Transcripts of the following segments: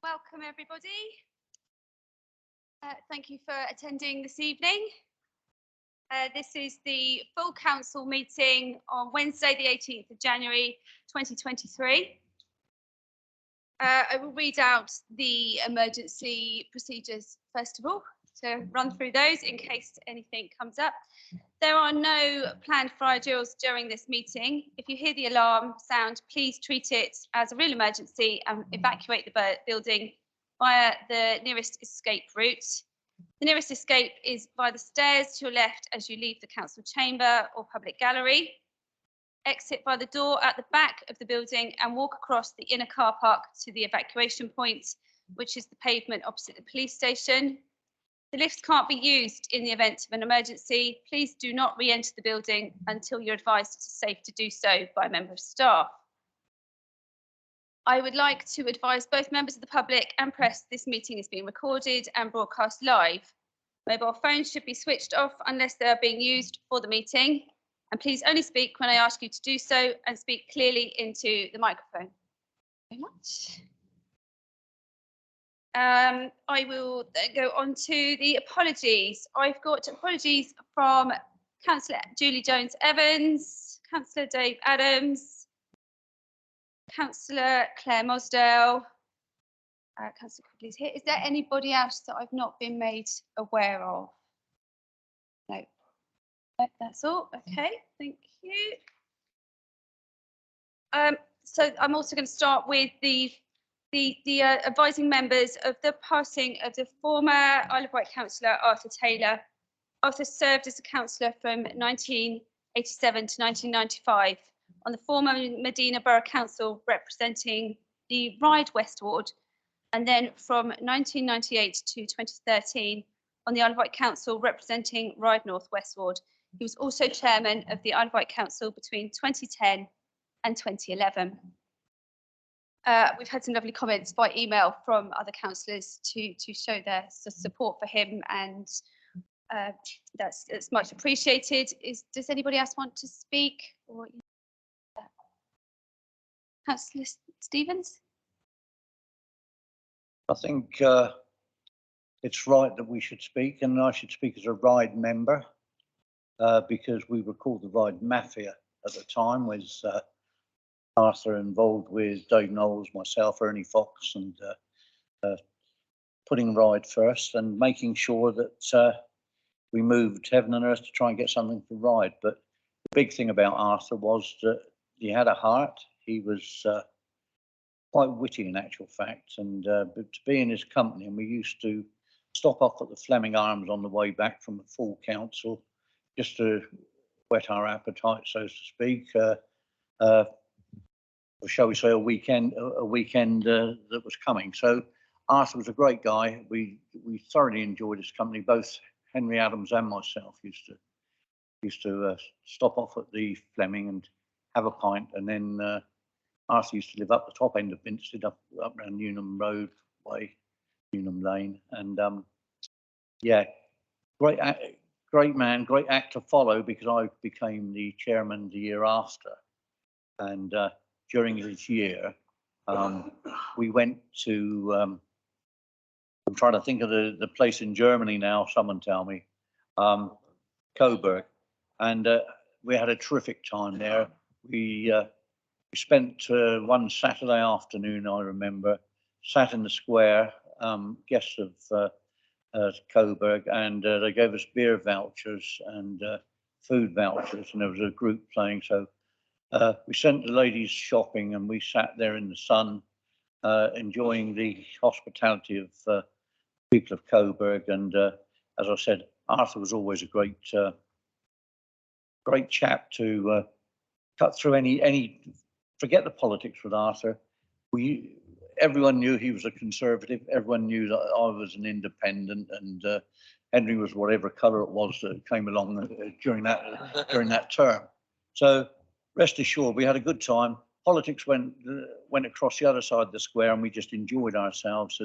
Welcome, everybody. Thank you for attending this evening. This is the full council meeting on Wednesday, the 18th of January, 2023. I will read out the emergency procedures first of all, to run through those in case anything comes up. There are no planned fire drills during this meeting. If you hear the alarm sound, please treat it as a real emergency and evacuate the building via the nearest escape route. The nearest escape is by the stairs to your left as you leave the council chamber or public gallery. Exit by the door at the back of the building and walk across the inner car park to the evacuation point, which is the pavement opposite the police station. The lifts can't be used in the event of an emergency. Please do not re-enter the building until you're advised it's safe to do so by a member of staff. I would like to advise both members of the public and press this meeting is being recorded and broadcast live. Mobile phones should be switched off unless they are being used for the meeting. And please only speak when I ask you to do so and speak clearly into the microphone. Thank you very much. I will then go on to the apologies. I've got apologies from Councillor Julie Jones-Evans, Councillor Dave Adams, Councillor Claire Mosdale, Councillor Quigley's here. Is there anybody else that I've not been made aware of? No. That's all. Okay, thank you. So I'm also going to start with the advising members of the passing of the former Isle of Wight councillor Arthur Taylor. Arthur served as a councillor from 1987 to 1995 on the former Medina Borough Council representing the Ryde West Ward, and then from 1998 to 2013 on the Isle of Wight Council representing Ryde North West Ward. He was also chairman of the Isle of Wight Council between 2010 and 2011. We've had some lovely comments by email from other councillors to show their support for him, and that's much appreciated. Does anybody else want to speak? Or Councillor Stevens? I think it's right that we should speak, and I should speak as a Ryde member because we were called the Ryde Mafia at the time, with Arthur involved with Dave Knowles, myself, Ernie Fox, and putting Ryde first and making sure that we moved heaven and earth to try and get something for Ryde. But the big thing about Arthur was that he had a heart. He was quite witty in actual fact, and but to be in his company, and we used to stop off at the Fleming Arms on the way back from the full council just to whet our appetite, so to speak. Or shall we say a weekend that was coming. So Arthur was a great guy. We thoroughly enjoyed his company. Both Henry Adams and myself used to stop off at the Fleming and have a pint, and then Arthur used to live up the top end of Binstead, up around Newnham Road way, Newnham Lane, and yeah, great man, great act to follow, because I became the chairman the year after, and during his year, we went to, I'm trying to think of the place in Germany now, someone tell me, Coburg, and we had a terrific time there. We spent one Saturday afternoon, I remember, sat in the square, guests of Coburg, and they gave us beer vouchers and food vouchers, and there was a group playing. So we sent the ladies shopping, and we sat there in the sun, enjoying the hospitality of people of Coburg. And as I said, Arthur was always a great chap to cut through any. Forget the politics with Arthur. Everyone knew he was a conservative. Everyone knew that I was an independent, and Henry was whatever colour it was that came along during that term. So rest assured, we had a good time. Politics went across the other side of the square, and we just enjoyed ourselves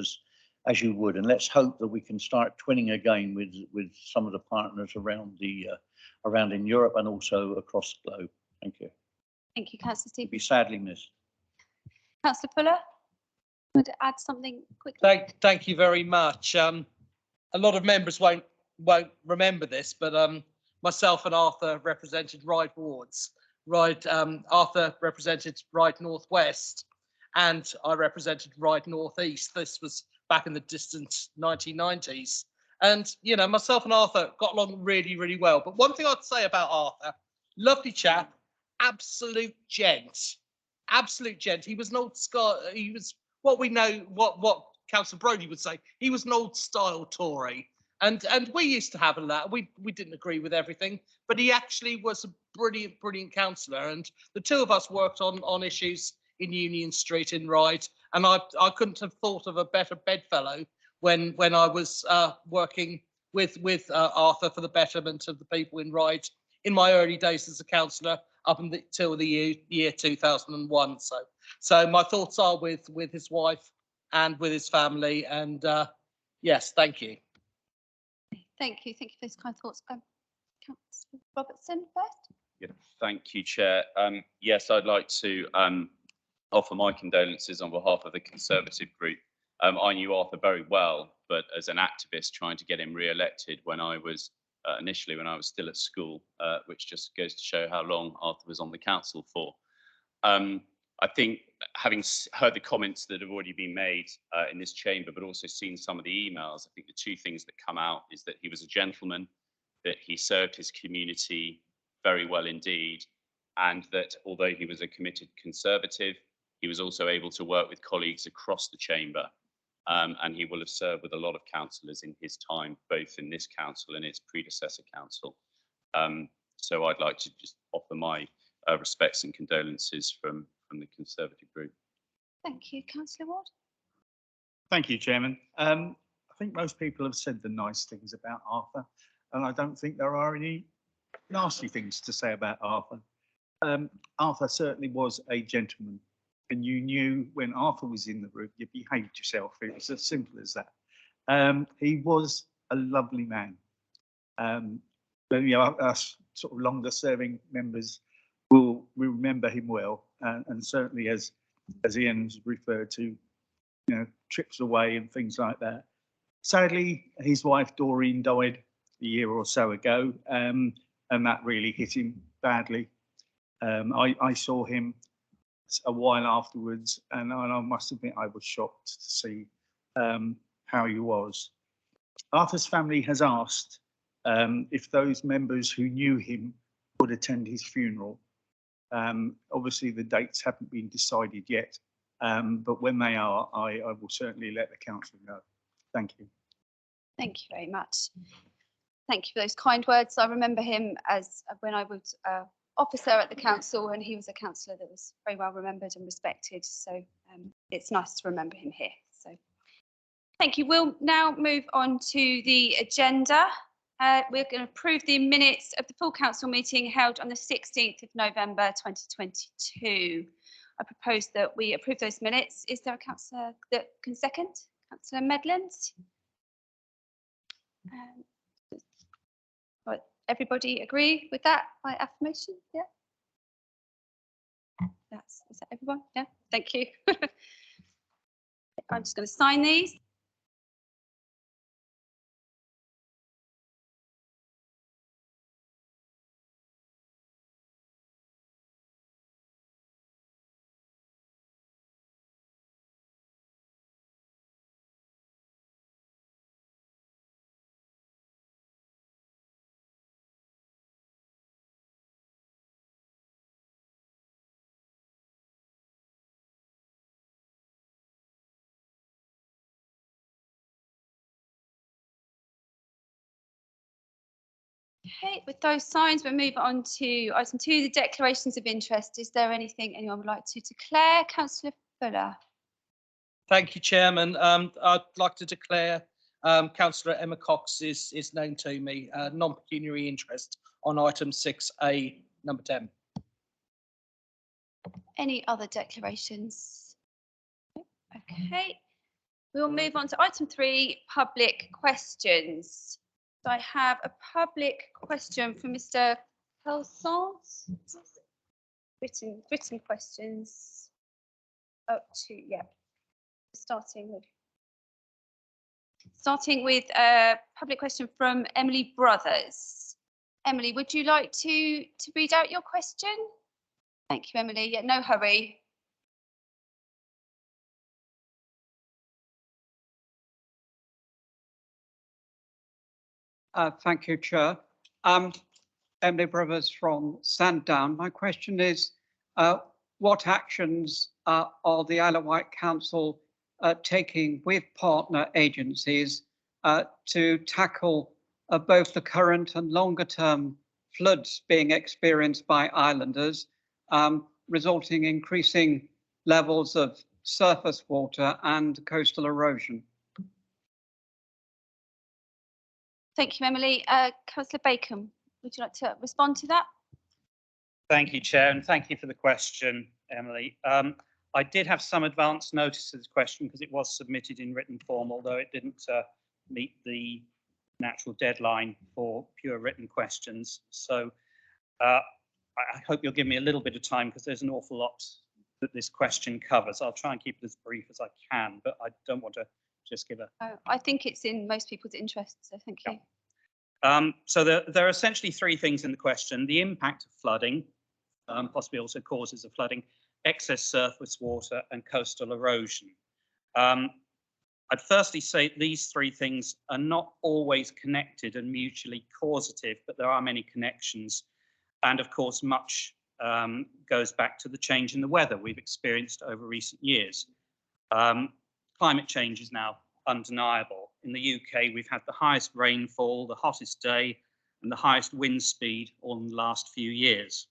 as you would. And let's hope that we can start twinning again with some of the partners around in Europe and also across the globe. Thank you. Thank you, Councillor Stevens. Be sadly missed. Councillor Fuller? Want to add something quickly? Thank you very much. A lot of members won't remember this, but myself and Arthur represented Ryde wards. Arthur represented Ryde Northwest, and I represented Ryde Northeast. This was back in the distant 1990s. And, you know, myself and Arthur got along really, really well. But one thing I'd say about Arthur, lovely chap, absolute gent. Absolute gent. He was an old Scot. He was what we know, what Councillor Brodie would say. He was an old style Tory. And we used to have a lot. We didn't agree with everything, but he actually was a brilliant councillor. And the two of us worked on issues in Union Street in Ryde. And I couldn't have thought of a better bedfellow when I was working with Arthur for the betterment of the people in Ryde in my early days as a councillor up until the year 2001. So my thoughts are with his wife and with his family. And yes, thank you. Thank you for those kind thoughts. Councillor Robertson first. Yeah, thank you, Chair. Yes, I'd like to offer my condolences on behalf of the Conservative group. I knew Arthur very well, but as an activist trying to get him re-elected when I was initially when I was still at school, which just goes to show how long Arthur was on the council for. I think having heard the comments that have already been made in this chamber, but also seen some of the emails, I think the two things that come out is that he was a gentleman, that he served his community very well indeed, and that although he was a committed Conservative, he was also able to work with colleagues across the chamber. And he will have served with a lot of councillors in his time, both in this council and its predecessor council. So I'd like to just offer my respects and condolences from the Conservative group. Thank you, Councillor Ward. Thank you, Chairman. I think most people have said the nice things about Arthur, and I don't think there are any nasty things to say about Arthur. Arthur certainly was a gentleman, and you knew when Arthur was in the room, you behaved yourself. It was as simple as that. He was a lovely man. But, you know, us sort of longer serving members will remember him well, and certainly as Ian's referred to, you know, trips away and things like that. Sadly, his wife Doreen died a year or so ago, and that really hit him badly. I saw him a while afterwards, and I must admit I was shocked to see how he was. Arthur's family has asked if those members who knew him would attend his funeral. Obviously, the dates haven't been decided yet, but when they are, I will certainly let the council know. Thank you. Thank you very much. Thank you for those kind words. I remember him as when I was officer at the council, and he was a councillor that was very well remembered and respected. So it's nice to remember him here. So thank you. We'll now move on to the agenda. We're going to approve the minutes of the full council meeting held on the 16th of November 2022. I propose that we approve those minutes. Is there a councillor that can second? Councillor Medland? Right, everybody agree with that by affirmation? Yeah. Is that everyone? Yeah, thank you. I'm just going to sign these. Okay, with those signs, we'll move on to item 2, the declarations of interest. Is there anything anyone would like to declare? Councillor Fuller. Thank you, Chairman. I'd like to declare Councillor Emma Cox is known to me, non-pecuniary interest on item 6A, number 10. Any other declarations? Okay, we'll move on to item 3, public questions. So I have a public question from Mr. Pelsant. Written questions. Oh, 2, yeah. Starting with a public question from Emily Brothers. Emily, would you like to read out your question? Thank you, Emily. Yeah, no hurry. Thank you, Chair. Emily Brothers from Sandown. My question is, what actions are the Isle of Wight Council taking with partner agencies to tackle both the current and longer term floods being experienced by islanders, resulting in increasing levels of surface water and coastal erosion? Thank you, Emily. Councillor Bacon, would you like to respond to that? Thank you, Chair, and thank you for the question, Emily. I did have some advance notice of this question because it was submitted in written form, although it didn't meet the natural deadline for pure written questions. So I hope you'll give me a little bit of time because there's an awful lot that this question covers. I'll try and keep it as brief as I can, but I don't want to just give a... I think it's in most people's interest, so thank you. So there are essentially three things in the question: the impact of flooding, possibly also causes of flooding, excess surface water, and coastal erosion. I'd firstly say these three things are not always connected and mutually causative, but there are many connections. And of course, much goes back to the change in the weather we've experienced over recent years. Climate change is now undeniable. In the UK, we've had the highest rainfall, the hottest day, and the highest wind speed all in the last few years.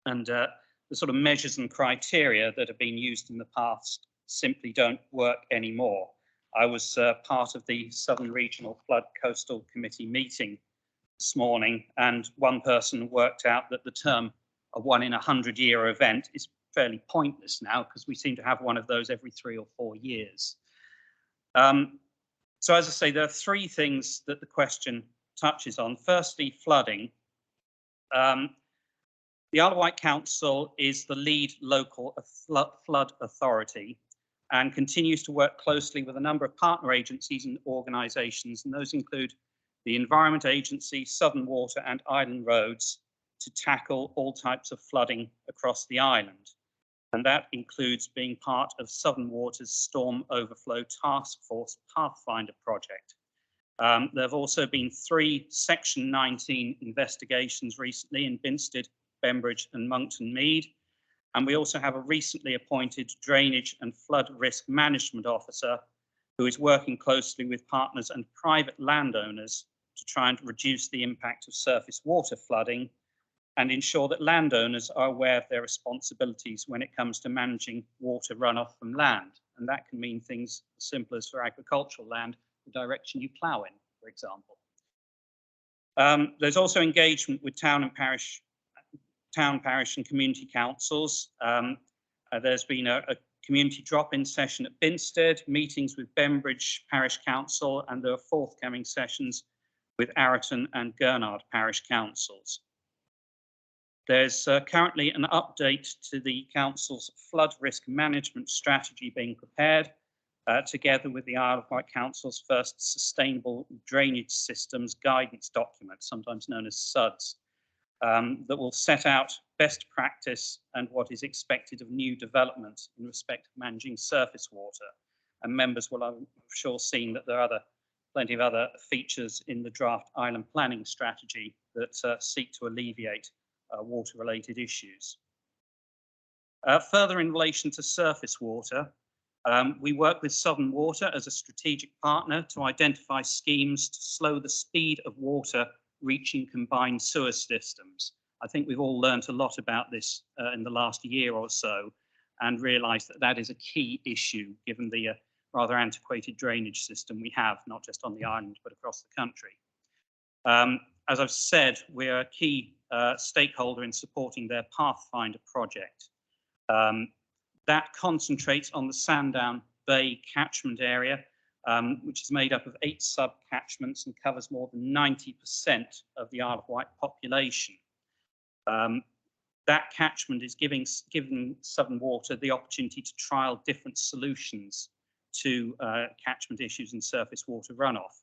And the sort of measures and criteria that have been used in the past simply don't work anymore. I was part of the Southern Regional Flood Coastal Committee meeting this morning, and one person worked out that the term a 1 in 100-year event is fairly pointless now because we seem to have one of those every 3 or 4 years. So as I say, there are three things that the question touches on. Firstly, flooding. The Isle of Wight Council is the lead local flood authority and continues to work closely with a number of partner agencies and organisations, and those include the Environment Agency, Southern Water and Island Roads, to tackle all types of flooding across the island. And that includes being part of Southern Water's Storm Overflow Task Force Pathfinder project. There have also been 3 Section 19 investigations recently in Binstead, Bembridge and Monkton Mead. And we also have a recently appointed Drainage and Flood Risk Management Officer who is working closely with partners and private landowners to try and reduce the impact of surface water flooding and ensure that landowners are aware of their responsibilities when it comes to managing water runoff from land. And that can mean things as simple as, for agricultural land, the direction you plough in, for example. There's also engagement with town, parish and community councils. There's been a community drop-in session at Binstead, meetings with Bembridge Parish Council, and there are forthcoming sessions with Arraton and Gurnard Parish Councils. There's currently an update to the Council's flood risk management strategy being prepared, together with the Isle of Wight Council's first Sustainable Drainage Systems Guidance document, sometimes known as SUDS, that will set out best practice and what is expected of new development in respect of managing surface water. And members will, I'm sure, seen that there are plenty of other features in the draft island planning strategy that seek to alleviate water-related issues. Further, in relation to surface water, we work with Southern Water as a strategic partner to identify schemes to slow the speed of water reaching combined sewer systems. I think we've all learnt a lot about this in the last year or so and realised that that is a key issue given the rather antiquated drainage system we have, not just on the island, but across the country. As I've said, we're a key stakeholder in supporting their Pathfinder project. That concentrates on the Sandown Bay catchment area, which is made up of 8 sub-catchments and covers more than 90% of the Isle of Wight population. That catchment is giving Southern Water the opportunity to trial different solutions to catchment issues and surface water runoff,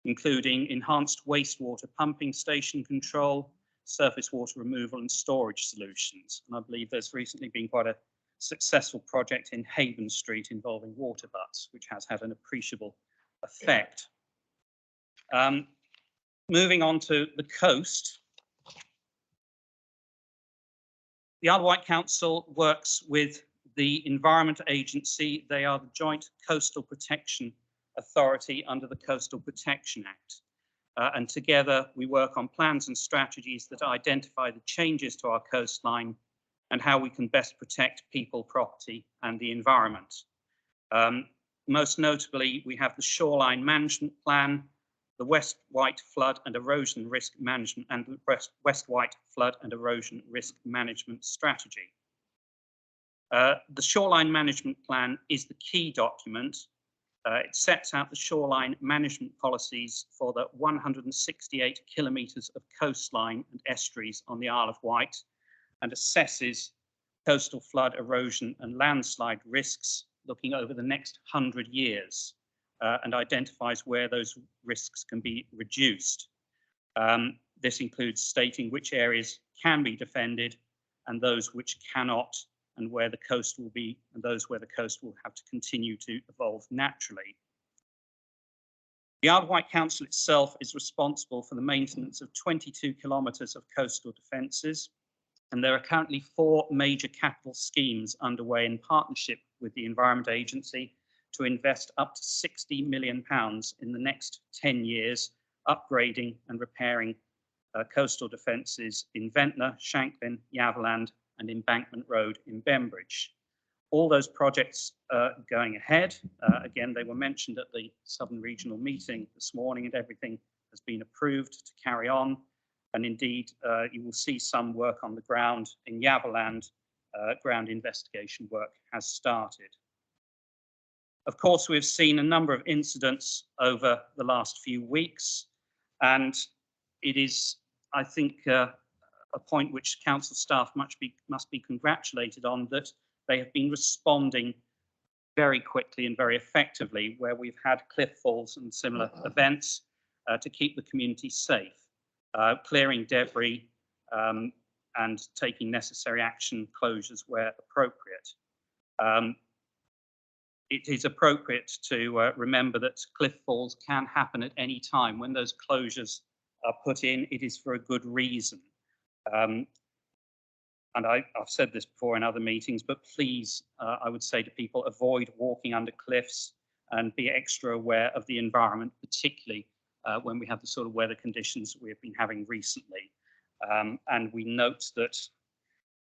including enhanced wastewater pumping station control, surface water removal and storage solutions. And I believe there's recently been quite a successful project in Haven Street involving water butts, which has had an appreciable effect. Moving on to the coast, the Isle of Wight Council works with the Environment Agency. They are the joint coastal protection authority under the Coastal Protection Act. And together we work on plans and strategies that identify the changes to our coastline and how we can best protect people, property and the environment. Most notably, we have the Shoreline Management Plan, the West Wight Flood and Erosion Risk Management and the West Wight Flood and Erosion Risk Management Strategy. The Shoreline Management Plan is the key document. It sets out the shoreline management policies for the 168 kilometres of coastline and estuaries on the Isle of Wight and assesses coastal flood, erosion and landslide risks looking over the next 100 years and identifies where those risks can be reduced. This includes stating which areas can be defended and those which cannot, and where the coast will be, and those where the coast will have to continue to evolve naturally. The Isle of Wight Council itself is responsible for the maintenance of 22 kilometres of coastal defences, and there are currently 4 major capital schemes underway in partnership with the Environment Agency to invest up to £60 million in the next 10 years, upgrading and repairing coastal defences in Ventnor, Shanklin, Yaverland, and Embankment Road in Bembridge. All those projects are going ahead. Again, they were mentioned at the Southern Regional meeting this morning, and everything has been approved to carry on. And indeed, you will see some work on the ground in Yaverland. Ground investigation work has started. Of course, we've seen a number of incidents over the last few weeks, and it is, I think, a point which council staff must be congratulated on, that they have been responding very quickly and very effectively where we've had cliff falls and similar events to keep the community safe, clearing debris and taking necessary action, closures where appropriate. It is appropriate to remember that cliff falls can happen at any time. When those closures are put in, it is for a good reason. And I've said this before in other meetings, but please, I would say to people, avoid walking under cliffs and be extra aware of the environment, particularly when we have the sort of weather conditions we've been having recently. And we note that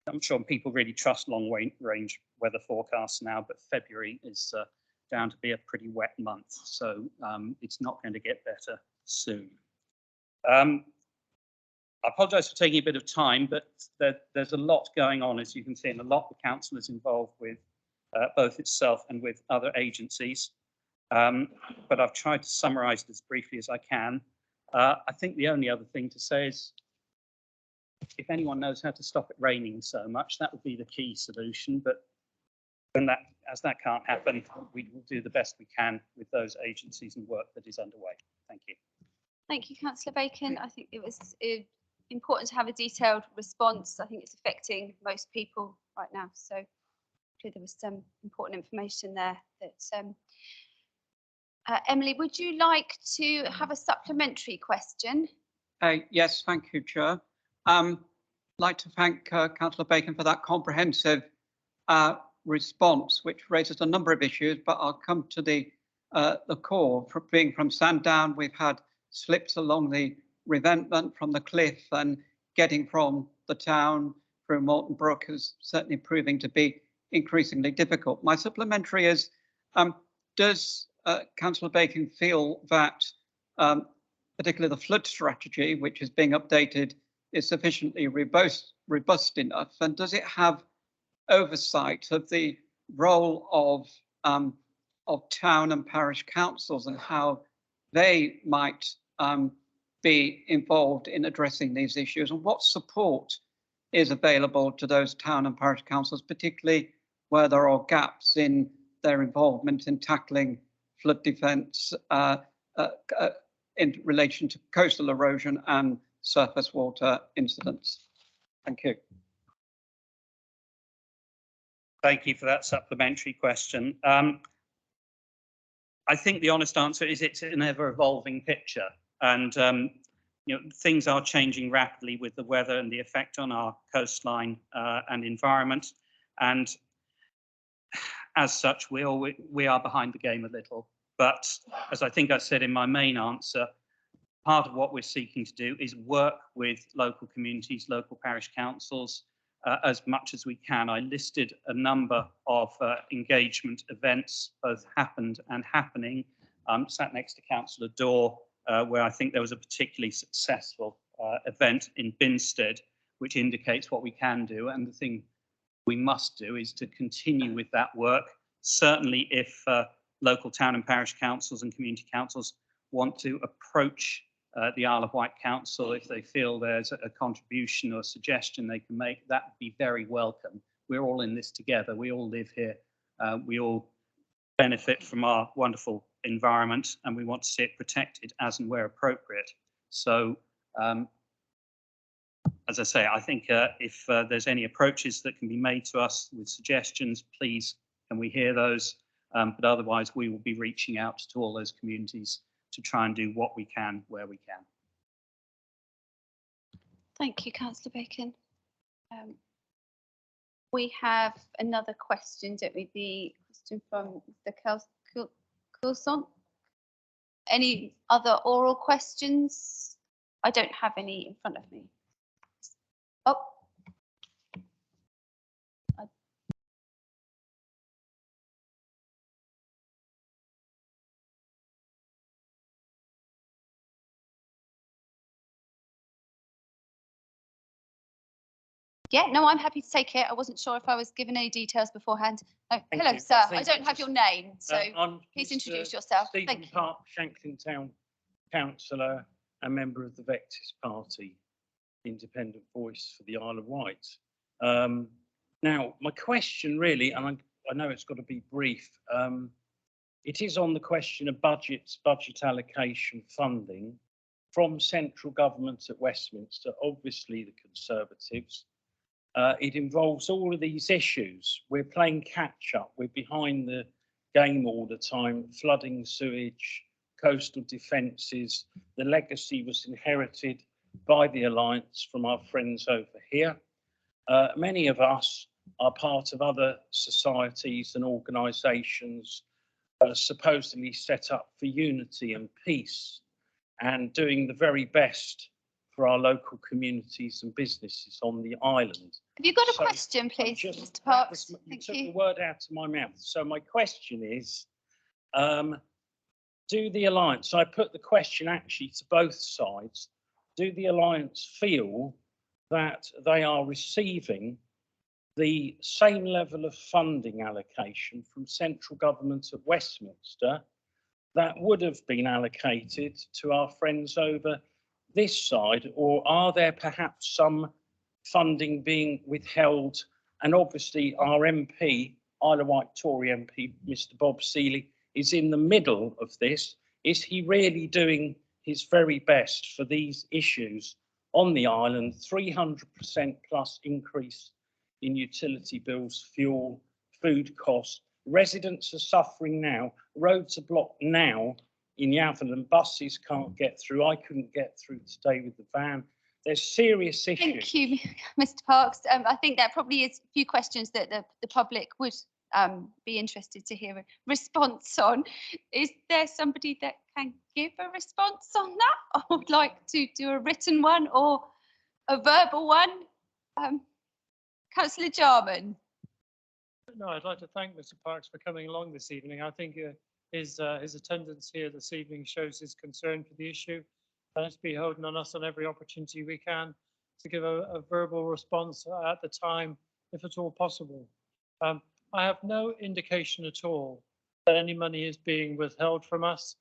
I'm sure people really trust long-range weather forecasts now, but February is down to be a pretty wet month, so it's not going to get better soon. I apologise for taking a bit of time, but there's a lot going on, as you can see, and a lot the council is involved with, both itself and with other agencies. But I've tried to summarise as briefly as I can. I think the only other thing to say is, if anyone knows how to stop it raining so much, that would be the key solution. But as that can't happen, we will do the best we can with those agencies and work that is underway. Thank you. Thank you, Councillor Bacon. I think it was important to have a detailed response. I think it's affecting most people right now. So there was some important information there. That Emily, would you like to have a supplementary question? Yes, thank you, Chair. I'd like to thank Councillor Bacon for that comprehensive response, which raises a number of issues, but I'll come to the core. Being from Sandown, we've had slips along the revetment from the cliff, and getting from the town through Moulton Brook is certainly proving to be increasingly difficult. My supplementary is, does Councillor Bacon feel that particularly the flood strategy, which is being updated, is sufficiently robust enough, and does it have oversight of the role of town and parish councils and how they might be involved in addressing these issues, and what support is available to those town and parish councils, particularly where there are gaps in their involvement in tackling flood defence in relation to coastal erosion and surface water incidents. Thank you. Thank you for that supplementary question. I think the honest answer is it's an ever-evolving picture, and things are changing rapidly with the weather and the effect on our coastline and environment. And as such, we are behind the game a little. But as I think I said in my main answer, part of what we're seeking to do is work with local communities, local parish councils, as much as we can. I listed a number of engagement events, both happened and happening. Sat next to Councillor Dorr, where I think there was a particularly successful event in Binstead, which indicates what we can do. And the thing we must do is to continue with that work. Certainly if local town and parish councils and community councils want to approach the Isle of Wight Council, if they feel there's a contribution or a suggestion they can make, that would be very welcome. We're all in this together. We all live here. We all benefit from our wonderful environment, and we want to see it protected as and where appropriate. So, as I say, I think if there's any approaches that can be made to us with suggestions, please can we hear those? But otherwise, we will be reaching out to all those communities to try and do what we can where we can. Thank you, Councillor Bacon. We have another question, don't we? The question from Mr. Coulson. Any other oral questions? I don't have any in front of me. Oh. Yeah, no, I'm happy to take it. I wasn't sure if I was given any details beforehand. Oh, hello, you. sir. I I think don't have your name, so I'm please Mr. introduce yourself. Stephen Thank you. Park, Shanklin Town Councillor and member of the Vectis Party, independent voice for the Isle of Wight. Now, my question really, and I know it's got to be brief, it is on the question of budget allocation funding from central government at Westminster, obviously the Conservatives. It involves all of these issues. We're playing catch up. We're behind the game all the time. Flooding, sewage, coastal defences. The legacy was inherited by the Alliance from our friends over here. Many of us are part of other societies and organisations supposedly set up for unity and peace and doing the very best for our local communities and businesses on the island. Have you got a question, please, Mr. Parks? You took the word out of my mouth. So my question is, do the Alliance, I put the question actually to both sides, do the Alliance feel that they are receiving the same level of funding allocation from central government at Westminster that would have been allocated to our friends over this side, or are there perhaps some funding being withheld? And obviously our MP, Isle of Wight Tory MP, Mr. Bob Seeley, is in the middle of this. Is he really doing his very best for these issues on the island? 300% plus increase in utility bills, fuel, food costs. Residents are suffering now. Roads are blocked now in Yavan, buses can't get through. I couldn't get through today with the van. There's serious issues. Thank you, Mr. Parks. I think that probably is a few questions that the public would be interested to hear a response on. Is there somebody that can give a response on that? I would like to do a written one or a verbal one. Councillor Jarman. No, I'd like to thank Mr. Parks for coming along this evening. I think his attendance here this evening shows his concern for the issue. And it's beholden on us on every opportunity we can to give a verbal response at the time, if at all possible. I have no indication at all that any money is being withheld from us.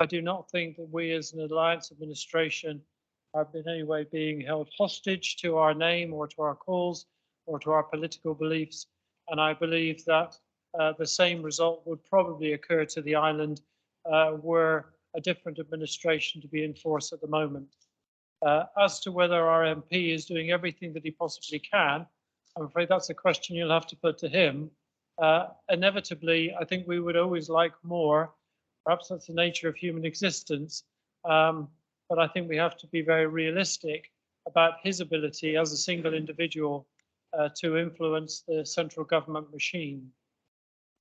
I do not think that we as an Alliance administration are in any way being held hostage to our name or to our cause or to our political beliefs. And I believe that the same result would probably occur to the island were a different administration to be in force at the moment. As to whether our MP is doing everything that he possibly can, I'm afraid that's a question you'll have to put to him. Inevitably, I think we would always like more. Perhaps that's the nature of human existence. But I think we have to be very realistic about his ability as a single individual to influence the central government machine.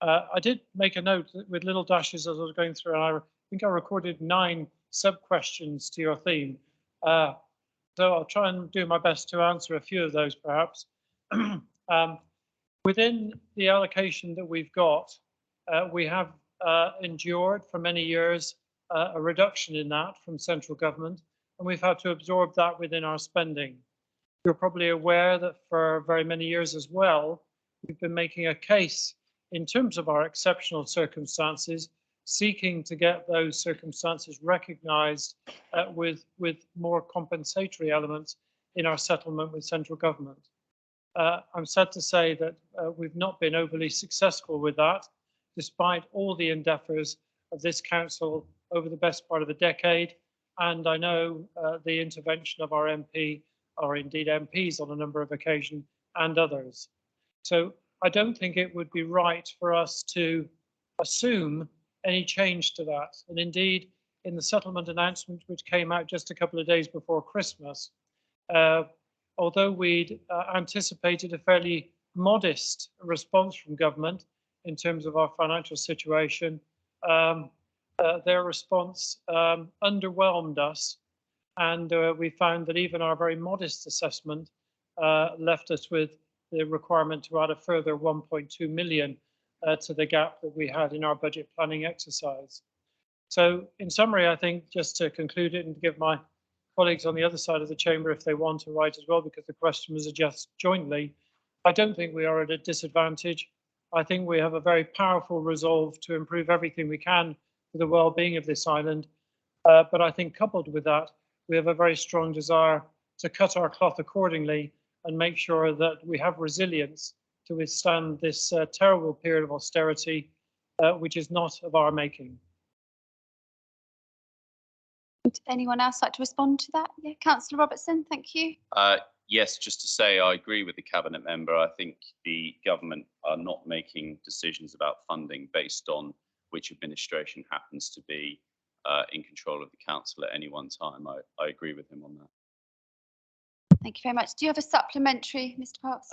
I did make a note with little dashes as I was going through, and I think I recorded 9 sub-questions to your theme. So I'll try and do my best to answer a few of those, perhaps. Within the allocation that we've got, we have endured for many years a reduction in that from central government, and we've had to absorb that within our spending. You're probably aware that for very many years as well, we've been making a case in terms of our exceptional circumstances, seeking to get those circumstances recognised with more compensatory elements in our settlement with central government. I'm sad to say that we've not been overly successful with that, despite all the endeavours of this council over the best part of a decade. And I know the intervention of our MP, or indeed MPs on a number of occasions, and others. So I don't think it would be right for us to assume any change to that. And indeed, in the settlement announcement, which came out just a couple of days before Christmas, although we'd anticipated a fairly modest response from government in terms of our financial situation, their response underwhelmed us. And we found that even our very modest assessment left us with the requirement to add a further 1.2 million to the gap that we had in our budget planning exercise. So in summary, I think just to conclude it and give my colleagues on the other side of the chamber, if they want to write as well, because the question was addressed jointly, I don't think we are at a disadvantage. I think we have a very powerful resolve to improve everything we can for the well-being of this island. But I think coupled with that, we have a very strong desire to cut our cloth accordingly and make sure that we have resilience to withstand this terrible period of austerity, which is not of our making. Would anyone else like to respond to that? Yeah, Councillor Robertson, thank you. Yes, just to say I agree with the cabinet member. I think the government are not making decisions about funding based on which administration happens to be in control of the council at any one time. I agree with him on that. Thank you very much. Do you have a supplementary, Mr. Parks?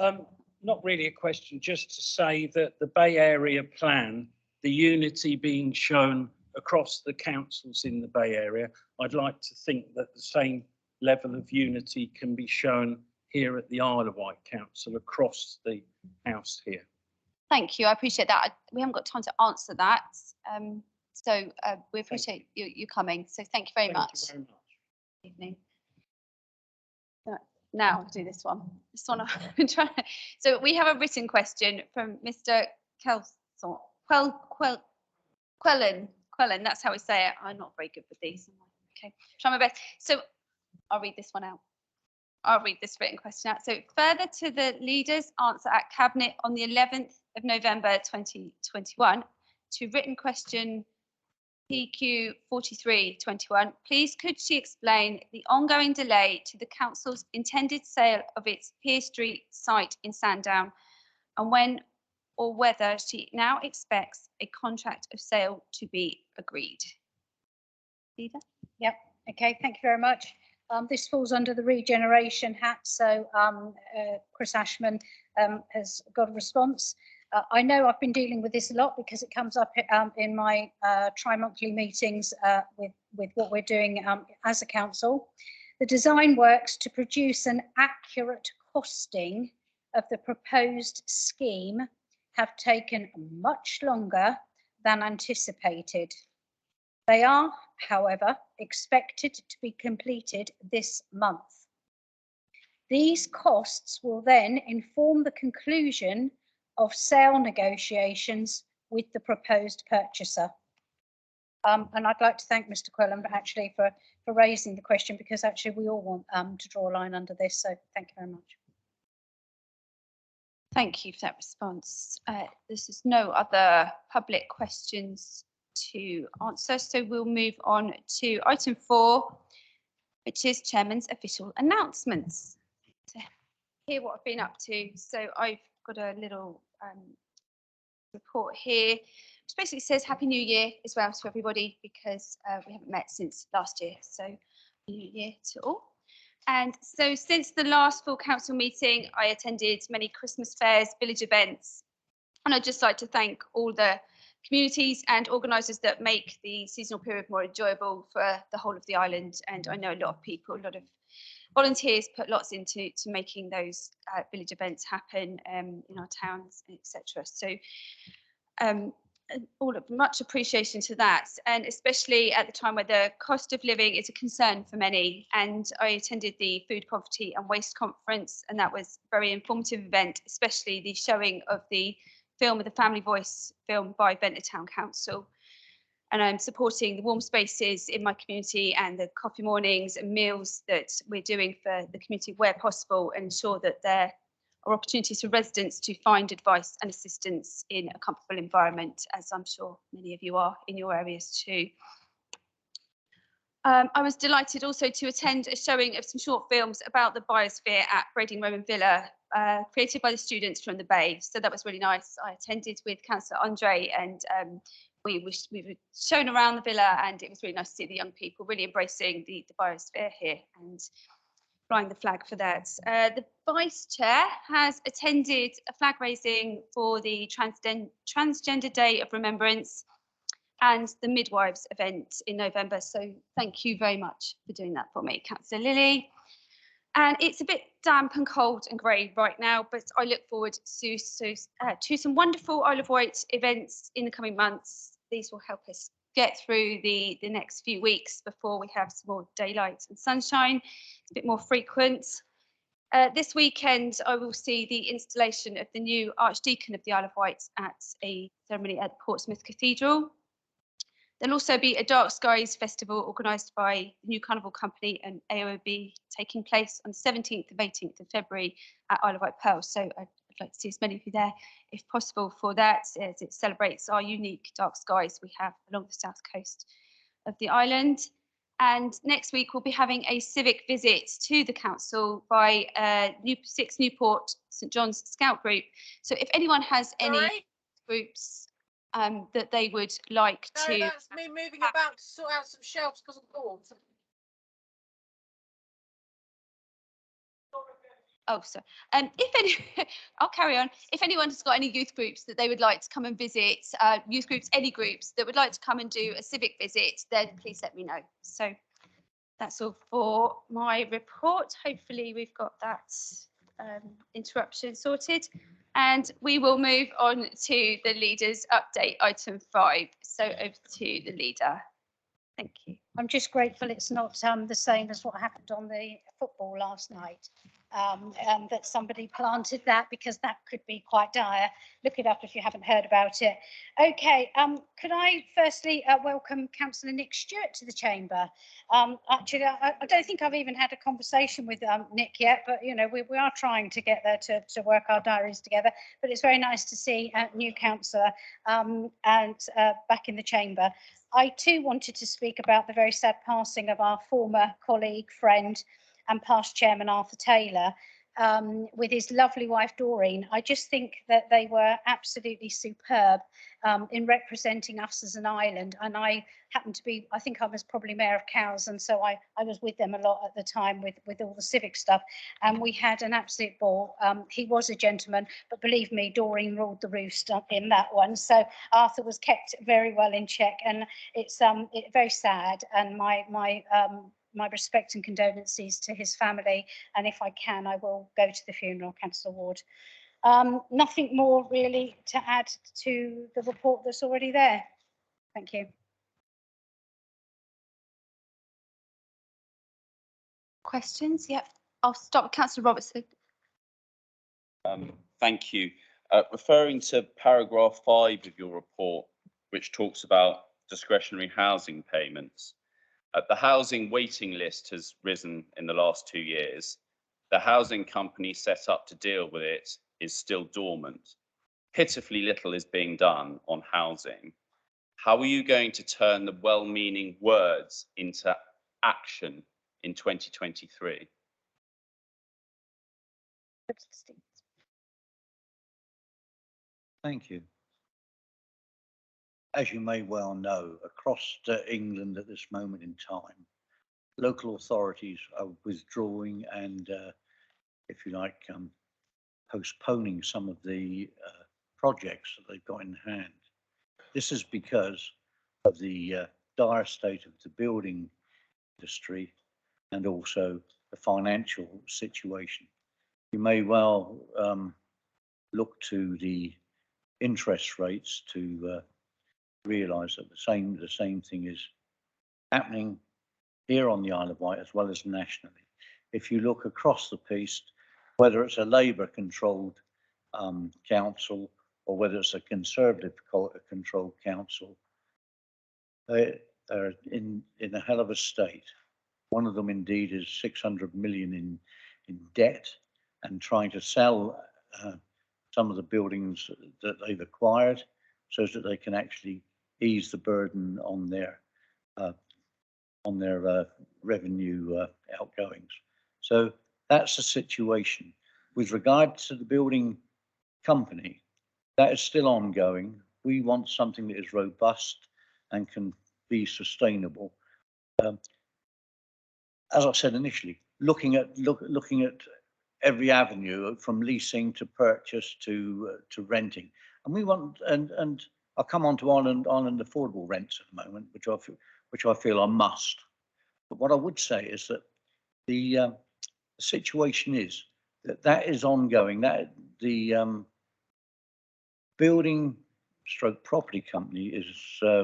Not really a question, just to say that the Bay Area plan, the unity being shown across the councils in the Bay Area, I'd like to think that the same level of unity can be shown here at the Isle of Wight Council across the house here. Thank you. I appreciate that. We haven't got time to answer that. So we appreciate you coming. So thank you very much. Thank you very much. Evening. Now I'll do this one. This one I've been trying. So we have a written question from Mr. Quellen. That's how we say it. I'm not very good with these. Okay, try my best. So I'll read this one out. I'll read this written question out. So further to the leaders' answer at Cabinet on the 11th of November 2021 to written question PQ 4321, please could she explain the ongoing delay to the council's intended sale of its Pier Street site in Sandown and when or whether she now expects a contract of sale to be agreed? Leader? Yep. Okay. Thank you very much. This falls under the regeneration hat, so Chris Ashman has got a response. I know I've been dealing with this a lot because it comes up in my tri-monthly meetings with what we're doing as a council. The design works to produce an accurate costing of the proposed scheme have taken much longer than anticipated. They are, however, expected to be completed this month. These costs will then inform the conclusion of sale negotiations with the proposed purchaser. And I'd like to thank Mr. Quillen actually for raising the question, because actually we all want to draw a line under this. So thank you very much. Thank you for that response. This is no other public questions to answer, so we'll move on to item 4, which is Chairman's official announcements. To hear what I've been up to, so I've got a little report here, which basically says Happy New Year as well to everybody, because we haven't met since last year, so New Year to all. And so since the last full council meeting, I attended many Christmas fairs, village events, and I'd just like to thank all the communities and organisers that make the seasonal period more enjoyable for the whole of the island. And I know a lot of people, a lot of volunteers put lots into making those village events happen in our towns, etc. So all of much appreciation to that, and especially at the time where the cost of living is a concern for many. And I attended the Food Poverty and Waste Conference, and that was a very informative event, especially the showing of the film of the Family Voice film by Ventnor Town Council. And I'm supporting the warm spaces in my community and the coffee mornings and meals that we're doing for the community where possible, and ensure that there are opportunities for residents to find advice and assistance in a comfortable environment, as I'm sure many of you are in your areas too. I was delighted also to attend a showing of some short films about the biosphere at Brading Roman Villa, created by the students from the Bay. So that was really nice. I attended with Councillor Andre, and we were shown around the villa, and it was really nice to see the young people really embracing the biosphere here and flying the flag for that. The Vice Chair has attended a flag raising for the Transgender Day of Remembrance and the Midwives event in November. So thank you very much for doing that for me, Councillor Lilly. And it's a bit damp and cold and grey right now, but I look forward to some wonderful Isle of Wight events in the coming months. These will help us get through the next few weeks before we have some more daylight and sunshine. It's a bit more frequent. This weekend, I will see the installation of the new Archdeacon of the Isle of Wight at a ceremony at Portsmouth Cathedral. There'll also be a Dark Skies Festival organised by the New Carnival Company and AOB, taking place on the 17th and 18th of February at Isle of Wight Pearl. So I'd like to see as many of you there, if possible, for that, as it celebrates our unique dark skies we have along the south coast of the island. And next week, we'll be having a civic visit to the council by 6 Newport St John's Scout Group. So if anyone has any groups that they would like to... No, that's me moving about to sort out some shelves because of boards. Oh, so I'll carry on. If anyone's got any youth groups that they would like to come and visit, youth groups, any groups that would like to come and do a civic visit, then please let me know. So that's all for my report. Hopefully we've got that interruption sorted. And we will move on to the leader's update, item 5. So over to the leader. Thank you. I'm just grateful it's not the same as what happened on the football last night, and that somebody planted that, because that could be quite dire. Look it up if you haven't heard about it. Okay, could I firstly welcome Councillor Nick Stewart to the chamber. Actually, I don't think I've even had a conversation with Nick yet, but you know, we are trying to get there to work our diaries together. But it's very nice to see a new councillor and back in the chamber. I too wanted to speak about the very sad passing of our former colleague, friend and past chairman Arthur Taylor, with his lovely wife Doreen. I just think that they were absolutely superb in representing us as an island. And I happened to be, I think I was probably Mayor of Cowes, and so I was with them a lot at the time with all the civic stuff. And we had an absolute ball. He was a gentleman, but believe me, Doreen ruled the roost in that one. So Arthur was kept very well in check, and it's very sad. And my respect and condolences to his family, and if I can, I will go to the funeral, Councillor Ward. Nothing more really to add to the report that's already there. Thank you. Questions? Yep. I'll start with Councillor Robertson. Thank you. Referring to paragraph 5 of your report, which talks about discretionary housing payments, the housing waiting list has risen in the last 2 years. The housing company set up to deal with it is still dormant. Pitifully little is being done on housing. How are you going to turn the well-meaning words into action in 2023? Thank you. As you may well know, across England at this moment in time, local authorities are withdrawing and, if you like, postponing some of the projects that they've got in hand. This is because of the dire state of the building industry and also the financial situation. You may well look to the interest rates to realise that the same thing is happening here on the Isle of Wight as well as nationally. If you look across the piece, whether it's a Labour-controlled council or whether it's a Conservative-controlled council, they're in a hell of a state. One of them indeed is 600 million in debt and trying to sell some of the buildings that they've acquired so that they can actually ease the burden on their revenue outgoings. So that's the situation. With regard to the building company, that is still ongoing. We want something that is robust and can be sustainable. As I said initially, looking at every avenue from leasing to purchase to renting, and we want and I'll come on to Island affordable rents at the moment, which I feel are must. But what I would say is that the situation is that is ongoing. That the building stroke property company is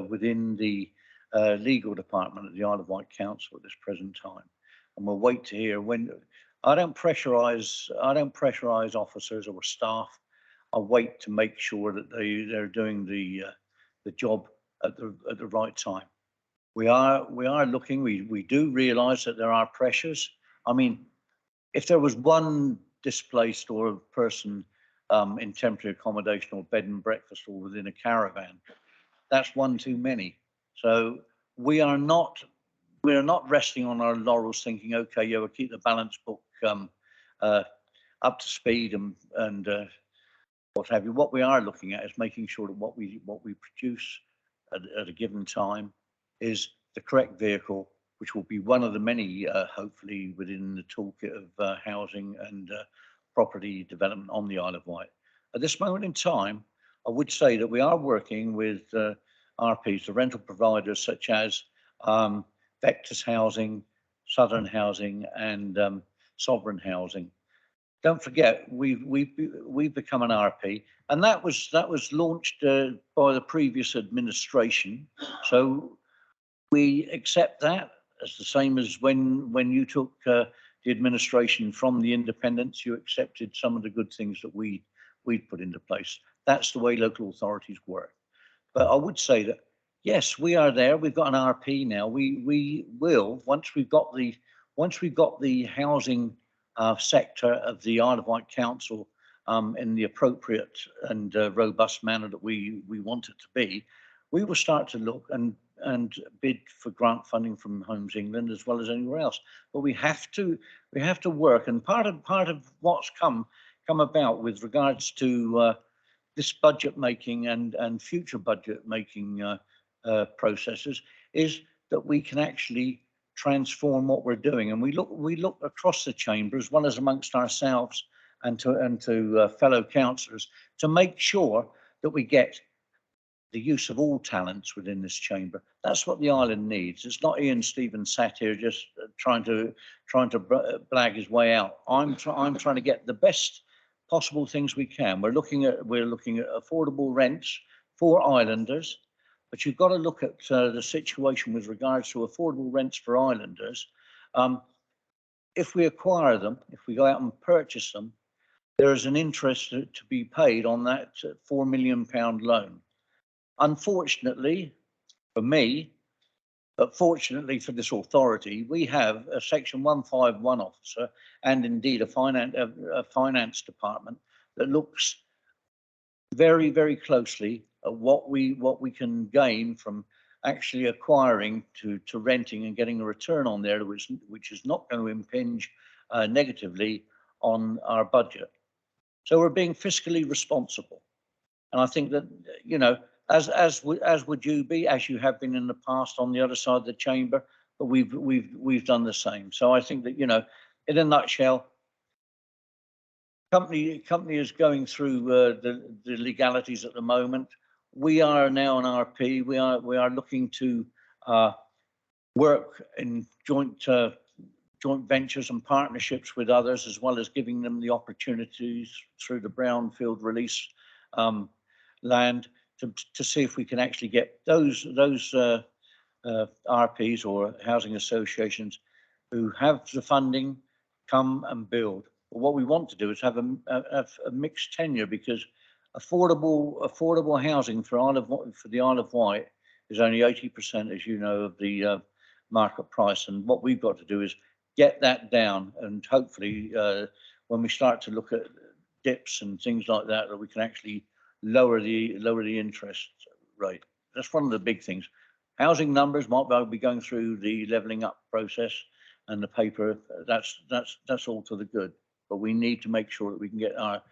within the legal department at the Isle of Wight Council at this present time, and we'll wait to hear when. I don't pressurise officers or staff. I wait to make sure that they're doing the job at the right time. We are looking. We do realise that there are pressures. I mean, if there was one displaced or a person in temporary accommodation or bed and breakfast or within a caravan, that's one too many. So we are not resting on our laurels thinking, okay, yeah, we'll keep the balance book up to speed and what have you. What we are looking at is making sure that what we produce at a given time is the correct vehicle, which will be one of the many, hopefully, within the toolkit of housing and property development on the Isle of Wight. At this moment in time, I would say that we are working with RPs, the rental providers such as Vectors Housing, Southern Housing, and Sovereign Housing. Don't forget, we've become an RP, and that was launched by the previous administration. So we accept that as the same as when you took the administration from the independents, you accepted some of the good things that we'd put into place. That's the way local authorities work. But I would say that yes, we are there. We've got an RP now. We will once we've got the housing sector of the Isle of Wight Council in the appropriate and robust manner that we want it to be. We will start to look and bid for grant funding from Homes England as well as anywhere else. But we have to work, and part of what's come about with regards to this budget making and future budget making processes is that we can actually transform what we're doing, and we look across the chamber as well as amongst ourselves and to fellow councillors to make sure that we get the use of all talents within this chamber. That's what the island needs. It's not Ian Stevens sat here just trying to blag his way out. I'm trying to get the best possible things we can. We're looking at affordable rents for islanders, but you've got to look at the situation with regards to affordable rents for islanders. If we acquire them, if we go out and purchase them, there is an interest to be paid on that £4 million loan. Unfortunately for me, but fortunately for this authority, we have a Section 151 officer and indeed a finance department that looks very, very closely at what we can gain from actually acquiring to renting and getting a return on there, which is not going to impinge negatively on our budget. So we're being fiscally responsible, and I think that, you know, as would you be, as you have been in the past on the other side of the chamber, but we've done the same. So I think that, you know, in a nutshell, company is going through the legalities at the moment. We are now an RP. We are looking to work in joint ventures and partnerships with others, as well as giving them the opportunities through the brownfield release land to see if we can actually get those RPs or housing associations who have the funding come and build. But what we want to do is have a mixed tenure, because affordable housing for the Isle of Wight is only 80%, as you know, of the market price. And what we've got to do is get that down, and hopefully when we start to look at dips and things like that, that we can actually lower the interest rate. That's one of the big things. Housing numbers might well be going through the levelling up process and the paper. That's all to the good, but we need to make sure that we can get our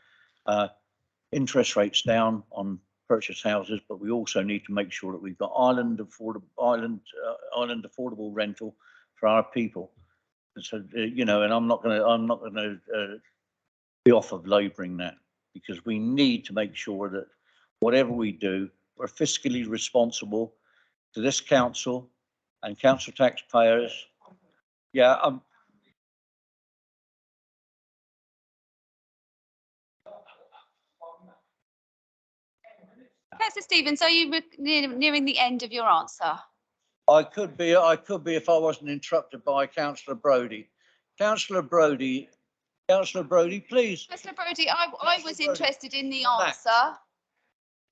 interest rates down on purchase houses. But we also need to make sure that we've got island affordable rental for our people. And so you know, and I'm not going to be off of labouring that, because we need to make sure that whatever we do, we're fiscally responsible to this council and council taxpayers. Yeah. Councillor Stevens, are you nearing the end of your answer? I could be if I wasn't interrupted by Councillor Brodie. Councillor Brodie, please. Councillor Brodie, I was interested in the answer.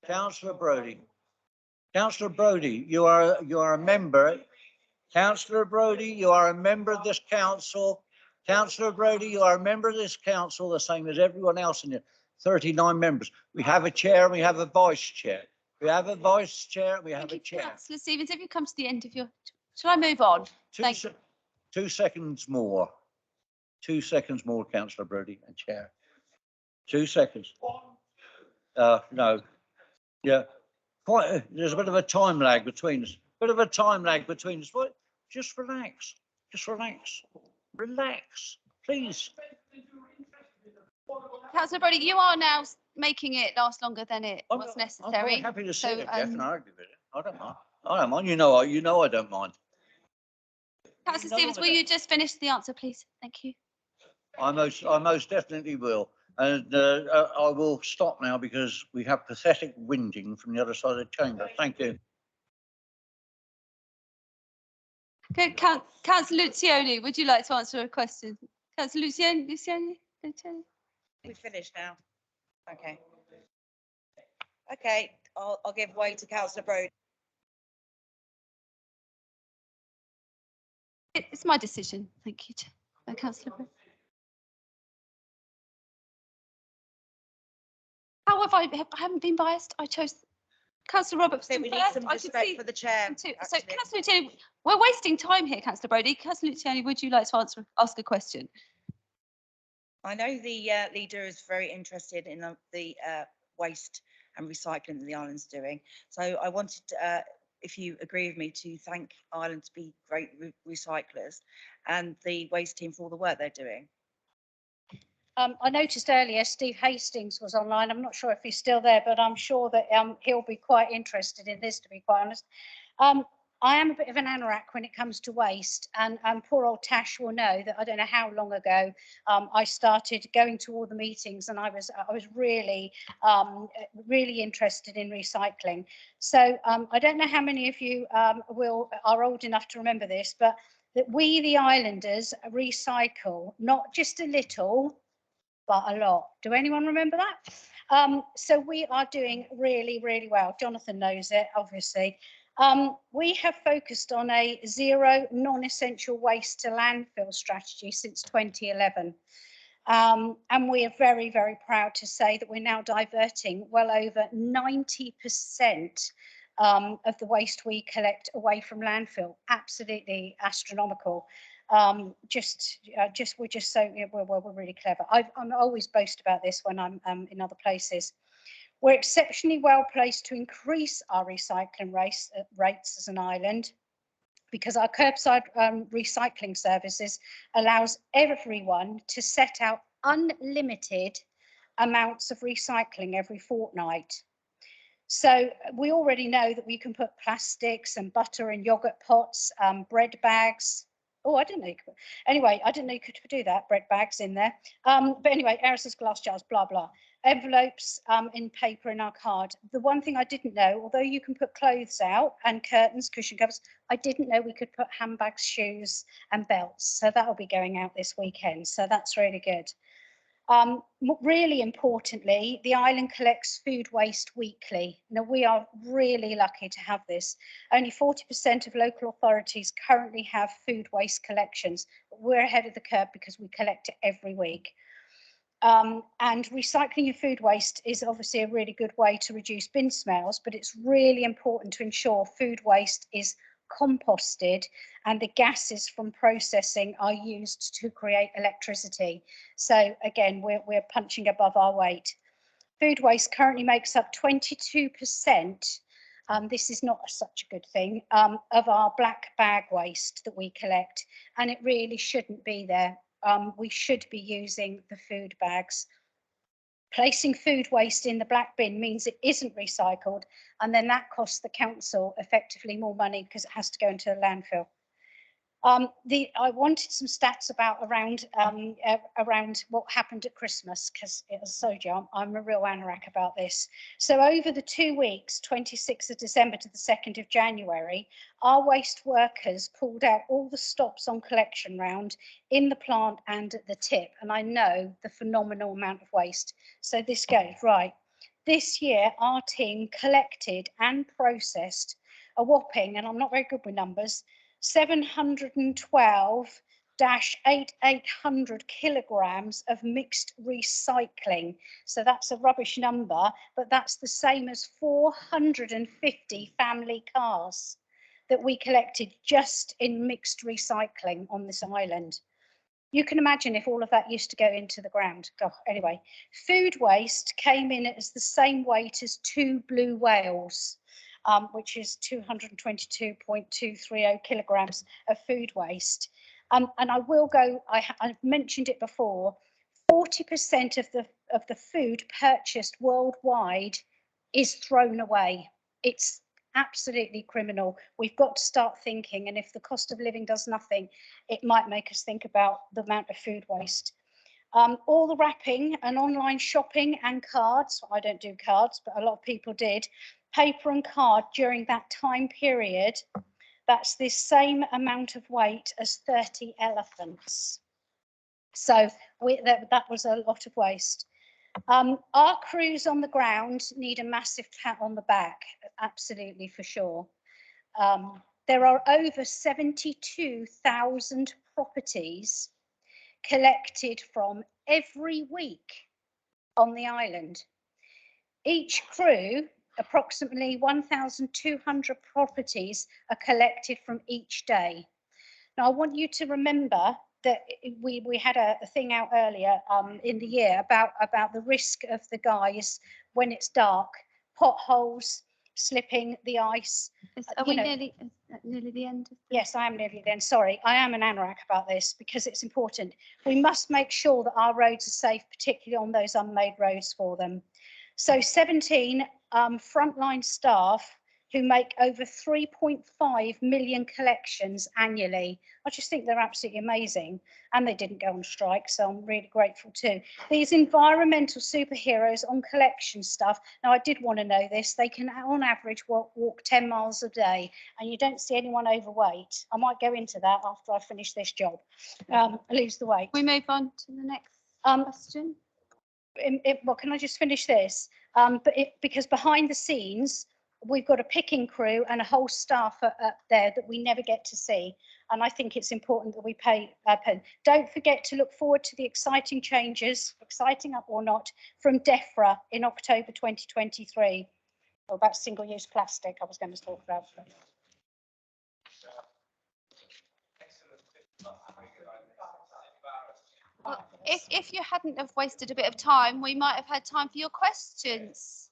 Councillor Brodie, you are a member. Councillor Brodie, you are a member of this council. Councillor Brodie, you are a member of this council, the same as everyone else in here. 39 members. We have a chair and we have a vice chair. We have a vice chair and we have a chair. Councillor Stevens, have you come to the end of your... Shall I move on? Thank you. 2 seconds more. 2 seconds more, Councillor Brodie and chair. 2 seconds. No. Yeah. There's a bit of a time lag between us. Just relax. Just relax. Relax, please. Councillor Brodie, you are now making it last longer than it was necessary. I'm quite happy to see it, Jeff, and um, argue with it. I don't mind. I don't mind. You know I don't mind. Councillor Stevens, will you just finish the answer, please? Thank you. I most definitely will. And I will stop now because we have pathetic whinging from the other side of the chamber. Thank you. Okay, Councillor Lucioni, would you like to answer a question? Councillor Lucioni? We finished now. Okay. Okay, I'll give way to Councillor Brodie. It's my decision. Thank you, Councillor Brodie. How have I haven't been biased? I chose Councillor Robertson We need first. some I could respect see for the chair. So, actually. Councillor Lucioni, we're wasting time here, Councillor Brodie. Councillor Lucioni, would you like to ask a question? I know the leader is very interested in the waste and recycling that the island's doing. So I wanted, if you agree with me, to thank Ireland to be great recyclers and the waste team for all the work they're doing. I noticed earlier Steve Hastings was online. I'm not sure if he's still there, but I'm sure that he'll be quite interested in this, to be quite honest. I am a bit of an anorak when it comes to waste, and poor old Tash will know that I don't know how long ago I started going to all the meetings, and I was really interested in recycling. So I don't know how many of you are old enough to remember this, but that we, the islanders, recycle not just a little, but a lot. Do anyone remember that? So we are doing really, really well. Jonathan knows it, obviously. We have focused on a zero non-essential waste to landfill strategy since 2011. And we are very, very proud to say that we're now diverting well over 90% of the waste we collect away from landfill. Absolutely astronomical. We're just so, we're really clever. I'm always boast about this when I'm in other places. We're exceptionally well placed to increase our recycling rates as an island, because our curbside recycling services allows everyone to set out unlimited amounts of recycling every fortnight. So we already know that we can put plastics and butter and yogurt pots, bread bags. Oh, I didn't know you could. Anyway, I didn't know you could do that, bread bags in there. But anyway, aerosols, glass jars, blah, blah. Envelopes in paper in our card. The one thing I didn't know, although you can put clothes out and curtains, cushion covers, I didn't know we could put handbags, shoes and belts. So that'll be going out this weekend. So that's really good. Really importantly, the island collects food waste weekly. Now, we are really lucky to have this. Only 40% of local authorities currently have food waste collections. We're ahead of the curve because we collect it every week. And recycling your food waste is obviously a really good way to reduce bin smells, but it's really important to ensure food waste is composted and the gases from processing are used to create electricity. So again, we're punching above our weight. Food waste currently makes up 22%. This is not such a good thing, of our black bag waste that we collect, and it really shouldn't be there. We should be using the food bags. Placing food waste in the black bin means it isn't recycled, and then that costs the council effectively more money because it has to go into the landfill. I wanted some stats about around what happened at Christmas, because as I told you, I'm a real anorak about this. So over the 2 weeks, 26th of December to the 2nd of January, our waste workers pulled out all the stops on collection round in the plant and at the tip. And I know the phenomenal amount of waste. So this goes, right. This year, our team collected and processed a whopping, and I'm not very good with numbers, 712-800 kilograms of mixed recycling. So that's a rubbish number, but that's the same as 450 family cars that we collected just in mixed recycling on this island. You can imagine if all of that used to go into the ground. Oh, anyway, food waste came in as the same weight as 2 blue whales. Which is 222.230 kilograms of food waste. And I will go, I've mentioned it before, 40% of the food purchased worldwide is thrown away. It's absolutely criminal. We've got to start thinking, and if the cost of living does nothing, it might make us think about the amount of food waste. All the wrapping and online shopping and cards, I don't do cards, but a lot of people did, paper and card during that time period, that's the same amount of weight as 30 elephants. So that was a lot of waste. Our crews on the ground need a massive pat on the back, absolutely for sure. There are over 72,000 properties collected from every week on the island. Each crew, approximately 1,200 properties are collected from each day. Now, I want you to remember that we had a thing out earlier in the year about the risk of the guys when it's dark, potholes, slipping, the ice. Are we nearly the end? Yes, I am nearly the end. Sorry, I am an anorak about this because it's important. We must make sure that our roads are safe, particularly on those unmade roads for them. So 17 frontline staff who make over 3.5 million collections annually. I just think they're absolutely amazing. And they didn't go on strike, so I'm really grateful too. These environmental superheroes on collection stuff. Now, I did want to know this. They can, on average, walk 10 miles a day, and you don't see anyone overweight. I might go into that after I finish this job. Lose the weight. We move on to the next question. Well, can I just finish this? Because behind the scenes, we've got a picking crew and a whole staff up there that we never get to see. and I think it's important that we pay. Don't forget to look forward to the exciting changes, exciting up or not, from DEFRA in October 2023. Or about single-use plastic I was going to talk about. Well, if you hadn't have wasted a bit of time, we might have had time for your questions.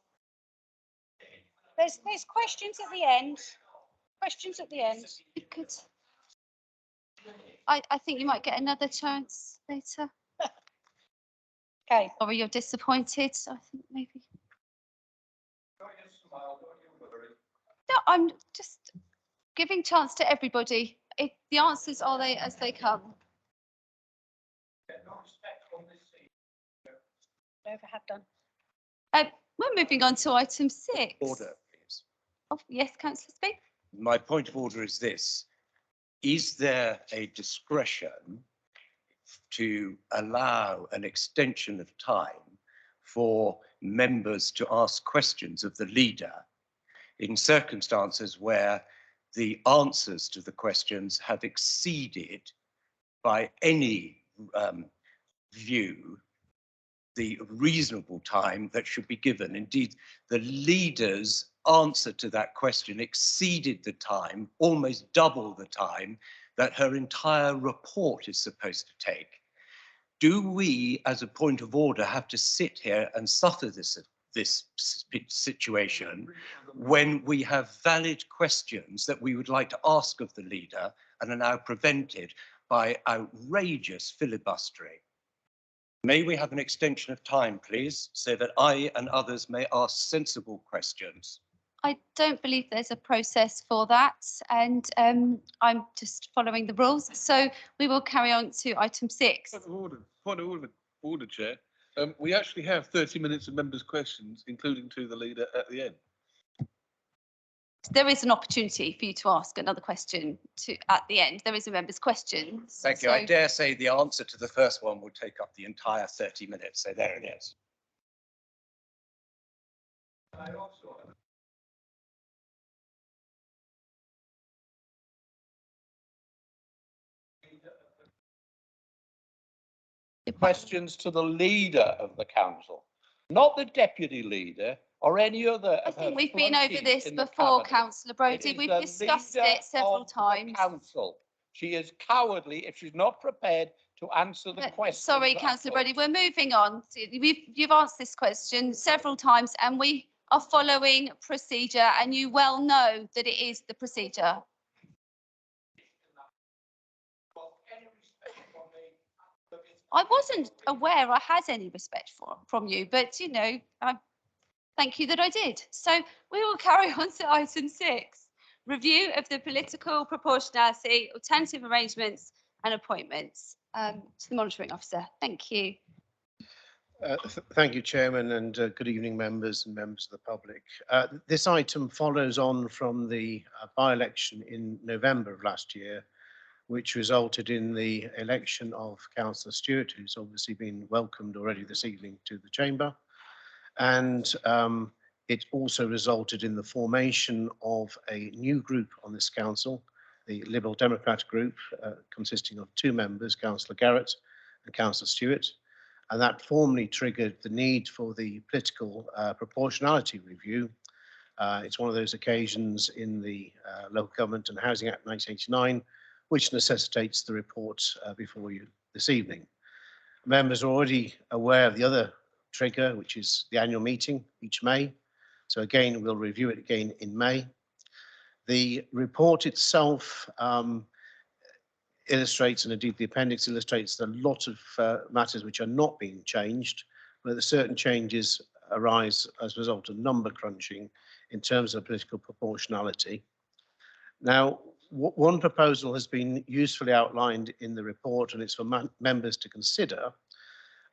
There's questions at the end. Questions at the end. You could. I think you might get another chance later. Okay. Or you're disappointed. I think maybe. No, I'm just giving chance to everybody. If the answers are they as they come. Never have done. We're moving on to item 6. Order, please. Oh, yes, Councillor Speak. My point of order is this. Is there a discretion to allow an extension of time for members to ask questions of the leader in circumstances where the answers to the questions have exceeded by any view the reasonable time that should be given? Indeed, the leader's answer to that question exceeded the time, almost double the time that her entire report is supposed to take. Do we, as a point of order, have to sit here and suffer this situation when we have valid questions that we would like to ask of the leader and are now prevented by outrageous filibustering? May we have an extension of time, please, so that I and others may ask sensible questions? I don't believe there's a process for that, and I'm just following the rules. So we will carry on to item 6. Point of order, Chair. We actually have 30 minutes of members' questions, including to the leader at the end. There is an opportunity for you to ask another question at the end. There is a member's question. Thank you. I dare say the answer to the first one will take up the entire 30 minutes. So there it is. Questions to the leader of the council, not the deputy leader or any other. I think we've been over this before, Councillor Brodie. We've discussed it several times. Council. She is cowardly if she's not prepared to answer the question. Sorry, Councillor Brodie, we're moving on. You've asked this question several times and we are following procedure, and you well know that it is the procedure. I wasn't aware I had any respect from you, but you know, thank you that I did. So we will carry on to item 6, review of the political proportionality, alternative arrangements and appointments to the monitoring officer. Thank you. Thank you, Chairman, and good evening, members and members of the public. This item follows on from the by-election in November of last year, which resulted in the election of Councillor Stewart, who's obviously been welcomed already this evening to the chamber. And it also resulted in the formation of a new group on this council, the Liberal Democrat group, consisting of 2 members, Councillor Garrett and Councillor Stewart. And that formally triggered the need for the political proportionality review. It's one of those occasions in the Local Government and Housing Act 1989, which necessitates the report before you this evening. Members are already aware of the other trigger, which is the annual meeting each May. So again, we'll review it again in May. The report itself illustrates, and indeed the appendix illustrates, a lot of matters which are not being changed, but certain changes arise as a result of number crunching in terms of political proportionality. Now, one proposal has been usefully outlined in the report, and it's for members to consider,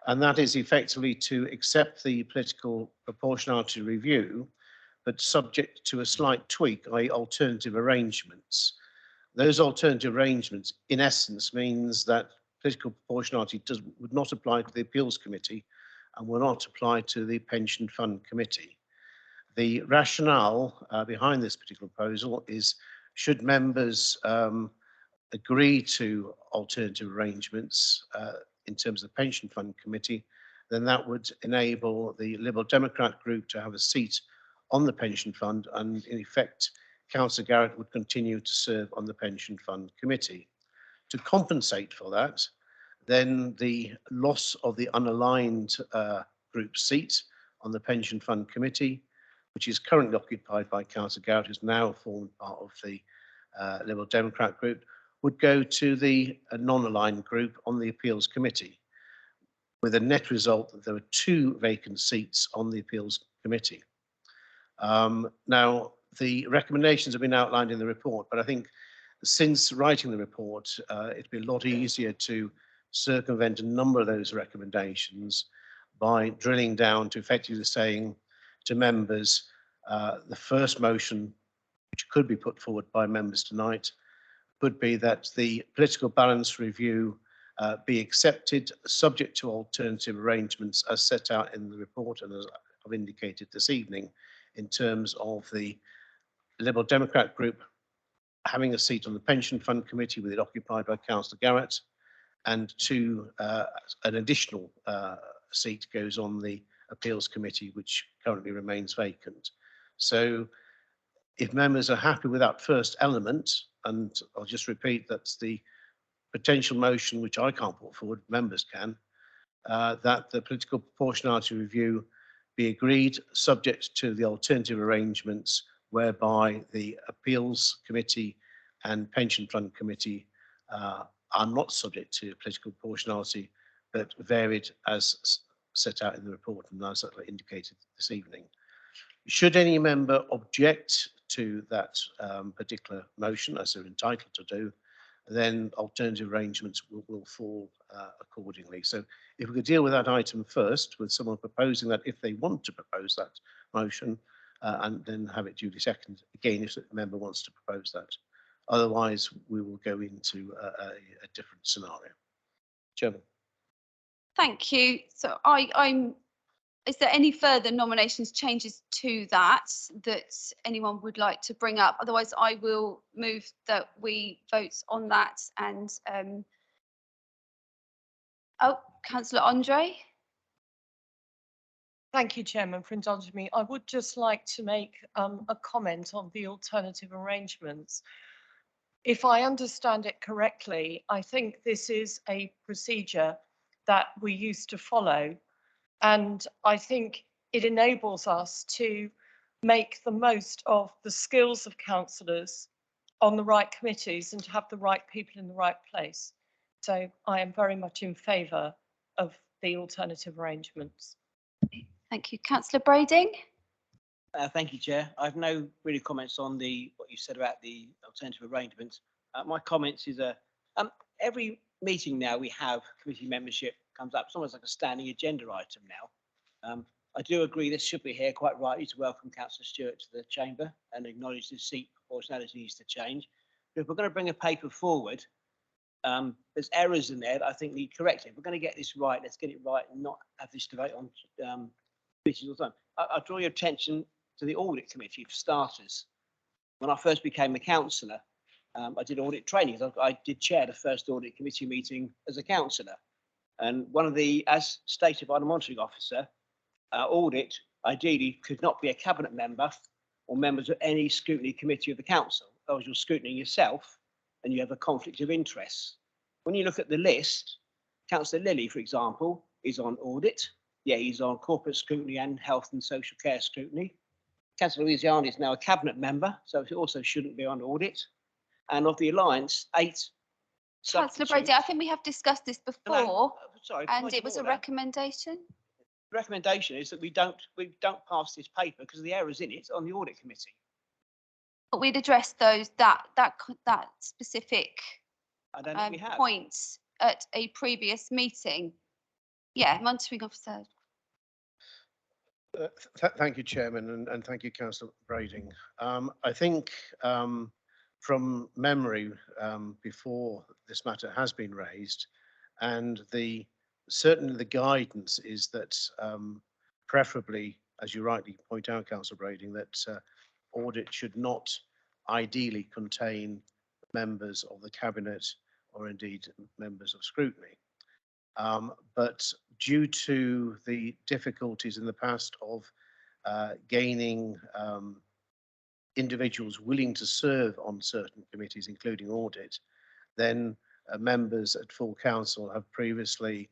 and that is effectively to accept the political proportionality review, but subject to a slight tweak, i.e. alternative arrangements. Those alternative arrangements, in essence, means that political proportionality would not apply to the Appeals Committee and will not apply to the Pension Fund Committee. The rationale behind this particular proposal is, should members agree to alternative arrangements in terms of the Pension Fund Committee, then that would enable the Liberal Democrat group to have a seat on the pension fund, and in effect, Councillor Garrett would continue to serve on the Pension Fund Committee. To compensate for that, then the loss of the unaligned group seat on the Pension Fund Committee, which is currently occupied by Councillor Garrett, who's now formed part of the Liberal Democrat group, would go to the non-aligned group on the Appeals Committee, with a net result that there were 2 vacant seats on the Appeals Committee. Now, the recommendations have been outlined in the report, but I think since writing the report, it'd be a lot easier to circumvent a number of those recommendations by drilling down to effectively saying to members, the first motion, which could be put forward by members tonight, could be that the political balance review be accepted, subject to alternative arrangements as set out in the report and as I've indicated this evening, in terms of the Liberal Democrat group having a seat on the Pension Fund Committee with it occupied by Councillor Garrett, and an additional seat goes on the Appeals Committee, which currently remains vacant. So if members are happy with that first element, and I'll just repeat, that's the potential motion, which I can't put forward, members can, that the political proportionality review be agreed subject to the alternative arrangements whereby the Appeals Committee and Pension Fund Committee are not subject to political proportionality, but varied as set out in the report and as I indicated this evening. Should any member object to that particular motion, as they're entitled to do, then alternative arrangements will fall accordingly. So if we could deal with that item first, with someone proposing that if they want to propose that motion, and then have it duly seconded, again, if the member wants to propose that. Otherwise, we will go into a different scenario. Chairman. Thank you. So is there any further nominations, changes to that anyone would like to bring up? Otherwise, I will move that we vote on that. And Councillor Andre. Thank you, Chairman, for indulging me. I would just like to make a comment on the alternative arrangements. If I understand it correctly, I think this is a procedure that we used to follow, and I think it enables us to make the most of the skills of councillors on the right committees and to have the right people in the right place. So I am very much in favour of the alternative arrangements. Thank you. Councillor Brading. Thank you, Chair. I have no really comments on what you said about the alternative arrangements. My comments is every meeting now we have committee membership comes up. It's almost like a standing agenda item now. I do agree this should be here quite rightly to welcome Councillor Stewart to the chamber and acknowledge the seat proportionality needs to change. But if we're going to bring a paper forward, there's errors in there that I think need correcting. If we're going to get this right, let's get it right and not have this debate on committees all the time. I'll draw your attention to the audit committee for starters. When I first became a councillor, I did audit training. I did chair the first audit committee meeting as a councillor. And one of the, as stated by the monitoring officer, audit ideally could not be a cabinet member or members of any scrutiny committee of the council. Otherwise you're scrutining yourself and you have a conflict of interest. When you look at the list, Councillor Lilly, for example, is on audit. Yeah, he's on corporate scrutiny and health and social care scrutiny. Councillor Louisiana is now a cabinet member, so he also shouldn't be on audit. And of the alliance, 8. Councillor Brady, I think we have discussed this before, sorry, and it was a recommendation. The recommendation is that we don't pass this paper because of the errors in it on the audit committee. But we'd addressed those that specific points at a previous meeting. Yeah, monitoring officer. Thank you, Chairman, and thank you, Councillor Brading. I think from memory, before this matter has been raised, and certainly the guidance is that preferably, as you rightly point out, Councillor Brading, that audit should not ideally contain members of the cabinet or indeed members of scrutiny. But due to the difficulties in the past of gaining individuals willing to serve on certain committees, including audit, then members at full council have previously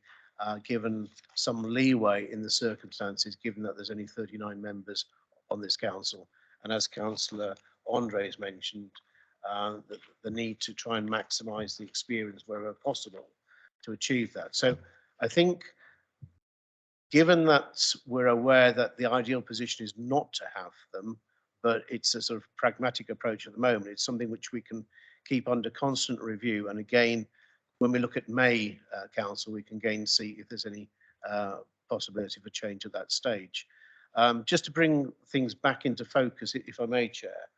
given some leeway in the circumstances, given that there's only 39 members on this council. And as Councillor Andre has mentioned, the need to try and maximise the experience wherever possible to achieve that. So I think, given that we're aware that the ideal position is not to have them, but it's a sort of pragmatic approach at the moment, it's something which we can keep under constant review. And again, when we look at May Council, we can again see if there's any possibility for change at that stage. Just to bring things back into focus, if I may, Chair,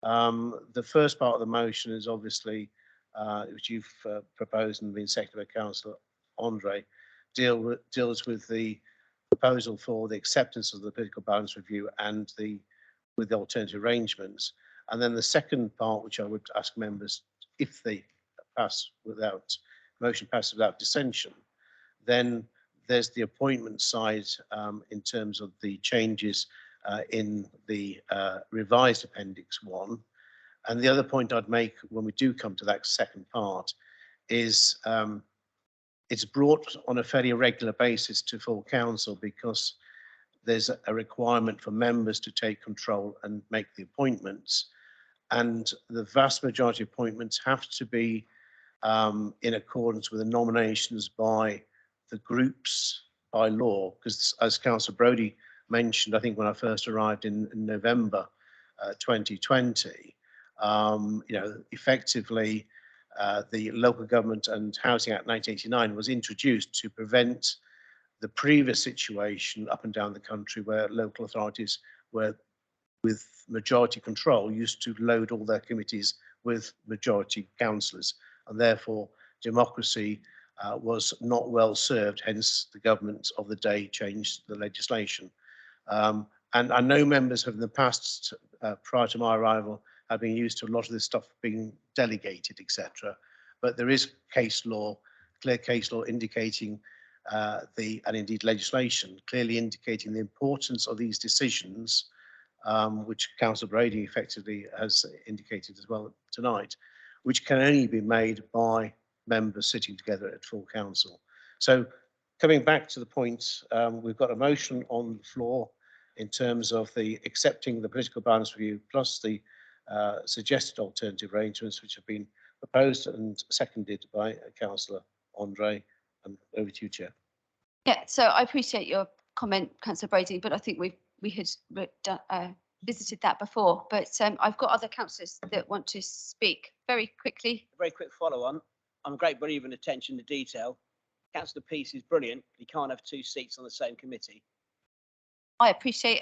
the first part of the motion is obviously, which you've proposed and been seconded by Councillor Andre, deals with the proposal for the acceptance of the political balance review and with the alternative arrangements. And then the second part, which I would ask members, if they pass without, motion passes without dissension, then there's the appointment side in terms of the changes in the revised Appendix 1. And the other point I'd make when we do come to that second part is it's brought on a fairly irregular basis to full council because there's a requirement for members to take control and make the appointments. And the vast majority of appointments have to be in accordance with the nominations by the groups by law, because as Councillor Brodie mentioned, I think when I first arrived in November 2020, effectively the Local Government and Housing Act 1989 was introduced to prevent the previous situation up and down the country where local authorities were with majority control used to load all their committees with majority councillors, and therefore democracy was not well served. Hence the government of the day changed the legislation. And I know members have in the past, prior to my arrival, have been used to a lot of this stuff being delegated, etc. But there is case law, clear case law indicating and indeed legislation clearly indicating the importance of these decisions, which Councillor Brady effectively has indicated as well tonight, which can only be made by members sitting together at full council. So coming back to the point, we've got a motion on the floor in terms of the accepting the political balance review plus the suggested alternative arrangements which have been proposed and seconded by Councillor Andre. And over to you, Chair. Yeah, so I appreciate your comment, Councillor Brady, but I think we had visited that before. But I've got other councillors that want to speak very quickly. A very quick follow on. I'm a great believer in attention to detail. Councillor Peace is brilliant. He can't have two seats on the same committee. I appreciate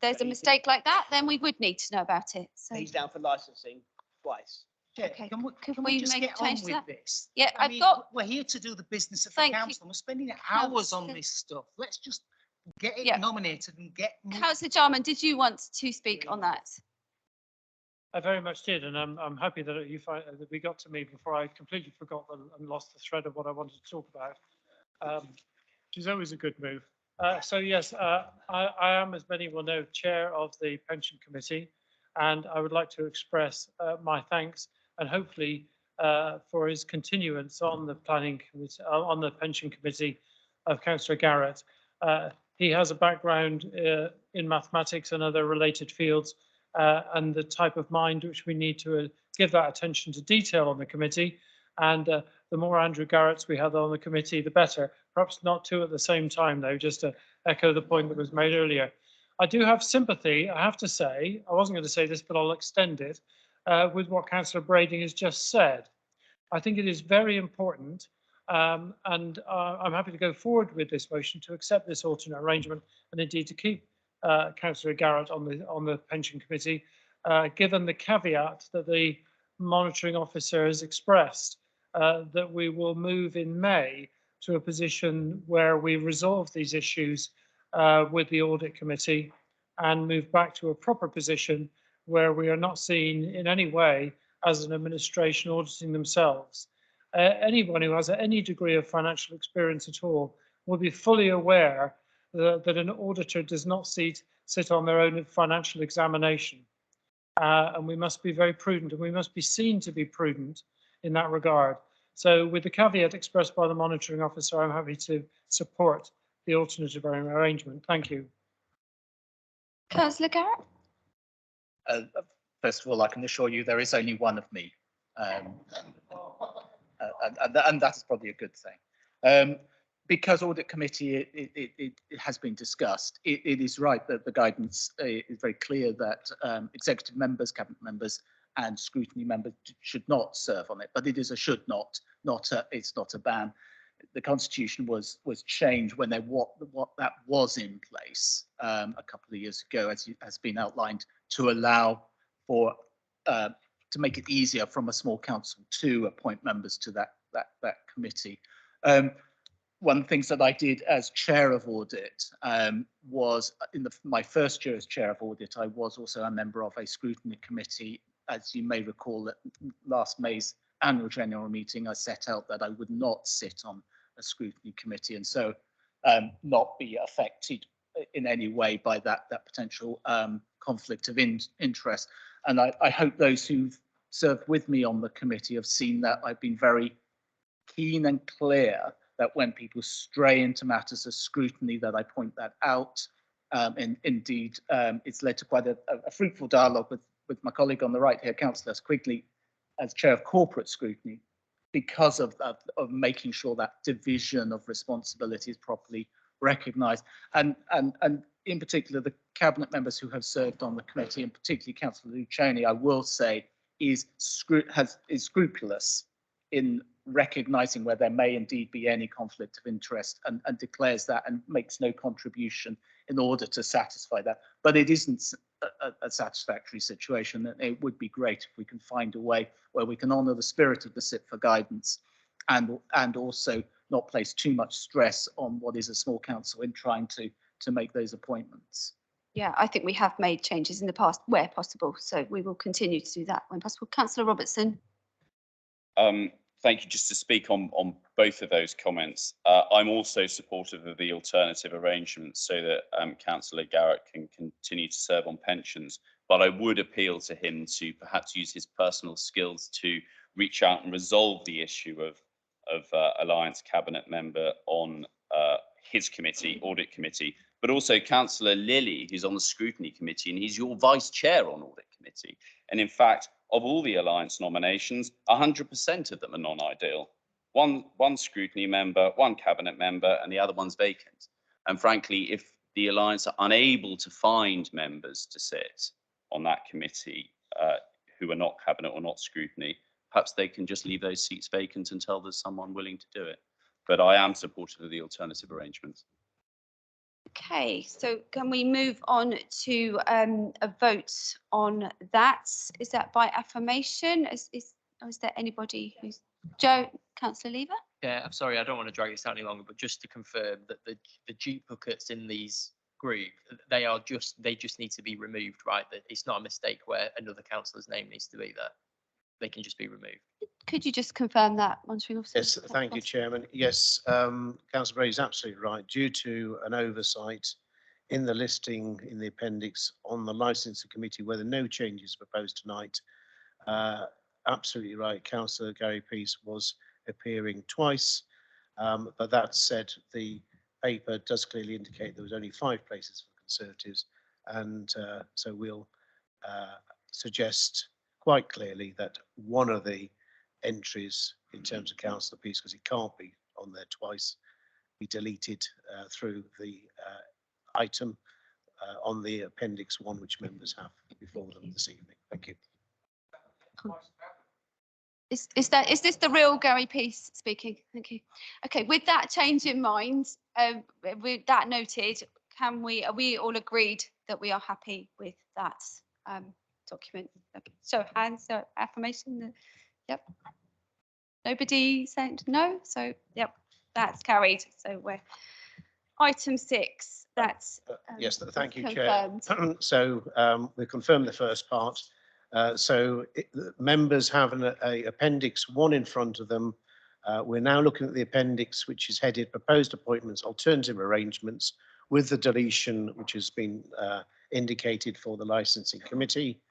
there's a mistake like that, then we would need to know about it. So he's down for licensing twice. Okay, Can could we we just make get a change on to with that? this? Yeah, I I've mean, got. We're here to do the business of the Thank you. council. We're spending hours on this stuff. Let's just get it nominated and get. Councillor Jarman, did you want to speak on that? I very much did, and I'm happy that that we got to me before I completely forgot and lost the thread of what I wanted to talk about, which is always a good move. So yes, I am, as many will know, chair of the pension committee, and I would like to express my thanks and hopefully for his continuance on the planning committee, on the pension committee of Councillor Garrett. He has a background in mathematics and other related fields, and the type of mind which we need to give that attention to detail on the committee. And the more Andrew Garretts we have on the committee, the better. Perhaps not two at the same time, though, just to echo the point that was made earlier. I do have sympathy, I have to say, I wasn't going to say this, but I'll extend it, with what Councillor Brading has just said. I think it is very important, and I'm happy to go forward with this motion to accept this alternate arrangement and indeed to keep Councillor Garrett on the pension committee, given the caveat that the monitoring officer has expressed that we will move in May to a position where we resolve these issues with the audit committee and move back to a proper position where we are not seen in any way as an administration auditing themselves. Anyone who has any degree of financial experience at all will be fully aware that an auditor does not sit on their own financial examination. And we must be very prudent, and we must be seen to be prudent in that regard. So with the caveat expressed by the monitoring officer, I'm happy to support the alternative arrangement. Thank you. Councillor Garrett? First of all, I can assure you there is only one of me. And that is probably a good thing. Because audit committee, it has been discussed, it is right that the guidance is very clear that executive members, cabinet members and scrutiny members should not serve on it, but it is a should not, it's not a ban. The constitution was changed when what that was in place a couple of years ago, as has been outlined, to allow for to make it easier from a small council to appoint members to that committee. One of the things that I did as chair of audit was in my first year as chair of audit, I was also a member of a scrutiny committee. As you may recall, at last May's annual general meeting, I set out that I would not sit on a scrutiny committee and so not be affected in any way by that potential conflict of interest. And I hope those who've served with me on the committee have seen that I've been very keen and clear that when people stray into matters of scrutiny, that I point that out. And indeed, it's led to quite a fruitful dialogue with my colleague on the right here, Councillor Quigley, as chair of corporate scrutiny, because of making sure that division of responsibility is properly recognised. And in particular, the cabinet members who have served on the committee, and particularly Councillor Luciani, I will say, is scrupulous in recognising where there may indeed be any conflict of interest and declares that and makes no contribution in order to satisfy that. But it isn't a satisfactory situation. It would be great if we can find a way where we can honour the spirit of the SIP for guidance and also not place too much stress on what is a small council in trying to make those appointments. Yeah, I think we have made changes in the past where possible, so we will continue to do that when possible. Councillor Robertson. Thank you. Just to speak on both of those comments, I'm also supportive of the alternative arrangements so that Councillor Garrett can continue to serve on pensions, but I would appeal to him to perhaps use his personal skills to reach out and resolve the issue of Alliance Cabinet member on his committee, audit committee, but also Councillor Lilly, who's on the scrutiny committee, and he's your vice chair on audit committee. And in fact, of all the Alliance nominations, 100% of them are non-ideal. One scrutiny member, one cabinet member, and the other one's vacant. And frankly, if the Alliance are unable to find members to sit on that committee who are not cabinet or not scrutiny, perhaps they can just leave those seats vacant until there's someone willing to do it. But I am supportive of the alternative arrangements. Okay, so can we move on to a vote on that? Is that by affirmation? Is there anybody who's Joe, Councillor Lever? Yeah, I'm sorry, I don't want to drag this out any longer, but just to confirm that the duplicates in these group, they just need to be removed, right? That it's not a mistake where another councillor's name needs to be there. They can just be removed. Could you just confirm that, monitoring officer? Yes, thank you, Chairman. Yes, Councillor Bray is absolutely right. Due to an oversight in the listing in the appendix on the licensing committee, where there are no changes proposed tonight, absolutely right. Councillor Gary Peace was appearing twice, but that said, the paper does clearly indicate there was only 5 places for Conservatives, and so we'll suggest quite clearly that one of the entries in terms of Councillor Peace, because it can't be on there twice, be deleted through the item on the appendix 1, which members have before them this evening. Thank you. Is this the real Gary Peace speaking? Thank you. Okay, with that change in mind, with that noted, are we all agreed that we are happy with that document? Okay. Show of hands, so affirmation. Yep. Nobody saying no, so yep, that's carried. So we're item 6. That's yes, thank you, confirmed. Chair. So we confirmed the first part. The members have a appendix 1 in front of them. We're now looking at the appendix, which is headed Proposed Appointments, Alternative Arrangements, with the deletion which has been indicated for the Licensing Committee.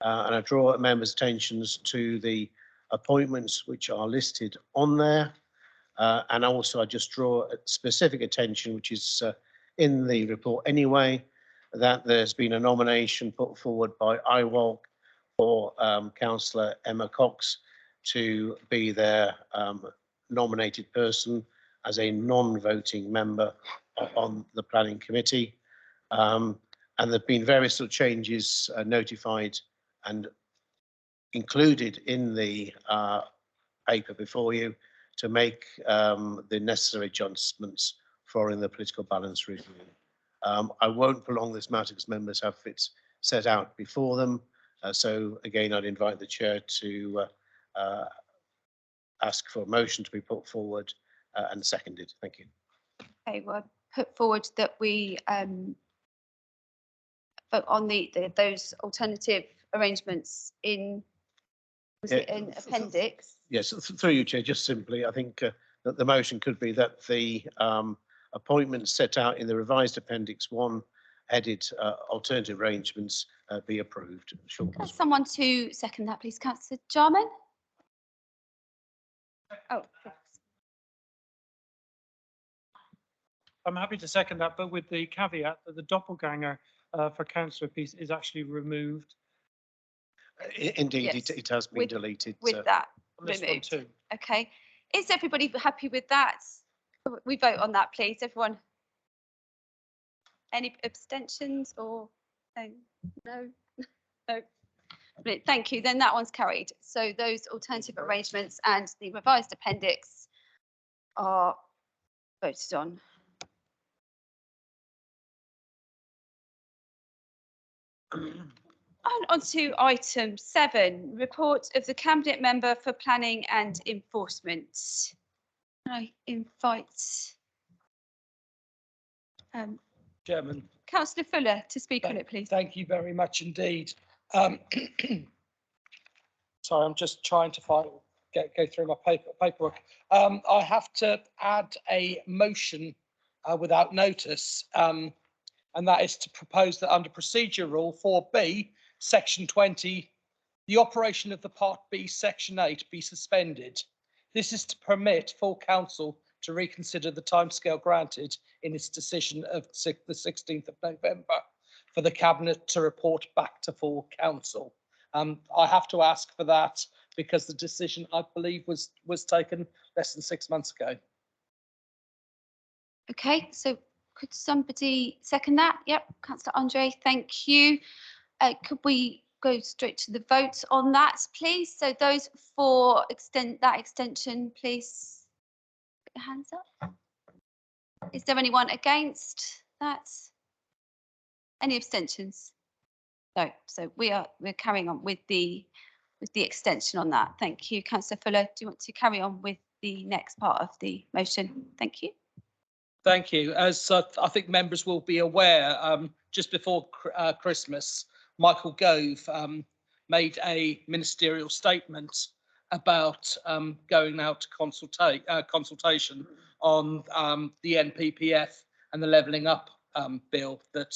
And I draw members' attentions to the appointments which are listed on there. And also I just draw specific attention, which is in the report anyway, that there's been a nomination put forward by IWOG for Councillor Emma Cox to be their nominated person as a non-voting member on the Planning Committee. And there have been various sort of changes notified and included in the paper before you to make the necessary adjustments following the political balance review. I won't prolong this matter because members have it set out before them. So again, I'd invite the chair to ask for a motion to be put forward and seconded. Thank you. Okay, well, put forward that we vote on those alternative arrangements in, was it in appendix? Yes, through you, Chair, just simply, I think that the motion could be that the appointments set out in the revised Appendix 1 headed alternative arrangements be approved. Sure. Someone to second that, please, Councillor Jarman. Oh, I'm happy to second that, but with the caveat that the doppelganger for Councillor Peace is actually removed. Indeed, yes, it has been deleted. With that This one removed. too. Okay. Is everybody happy with that? We vote on that, please, everyone. Any abstentions or no? No. No. Brilliant, thank you. Then that one's carried. So those alternative arrangements and the revised appendix are voted on. And on to item 7, report of the Cabinet Member for Planning and Enforcement. Can I invite Chairman. Councillor Fuller to speak on it, please. Thank you very much indeed. Sorry, I'm just trying to go through my paperwork. I have to add a motion without notice, and that is to propose that under Procedure Rule 4B, Section 20, the operation of the Part B, Section 8 be suspended. This is to permit full council to reconsider the timescale granted in its decision of the 16th of November for the Cabinet to report back to full council. I have to ask for that because the decision, I believe, was taken less than 6 months ago. Okay, so could somebody second that? Yep, Councillor Andre, thank you. Could we go straight to the vote on that, please? So those for that extension, please put your hands up. Is there anyone against that? Any abstentions? No, so we're carrying on with the extension on that. Thank you, Councillor Fuller. Do you want to carry on with the next part of the motion? Thank you. Thank you. As I think members will be aware, just before Christmas, Michael Gove made a ministerial statement about going now to consultation on the NPPF and the levelling up bill that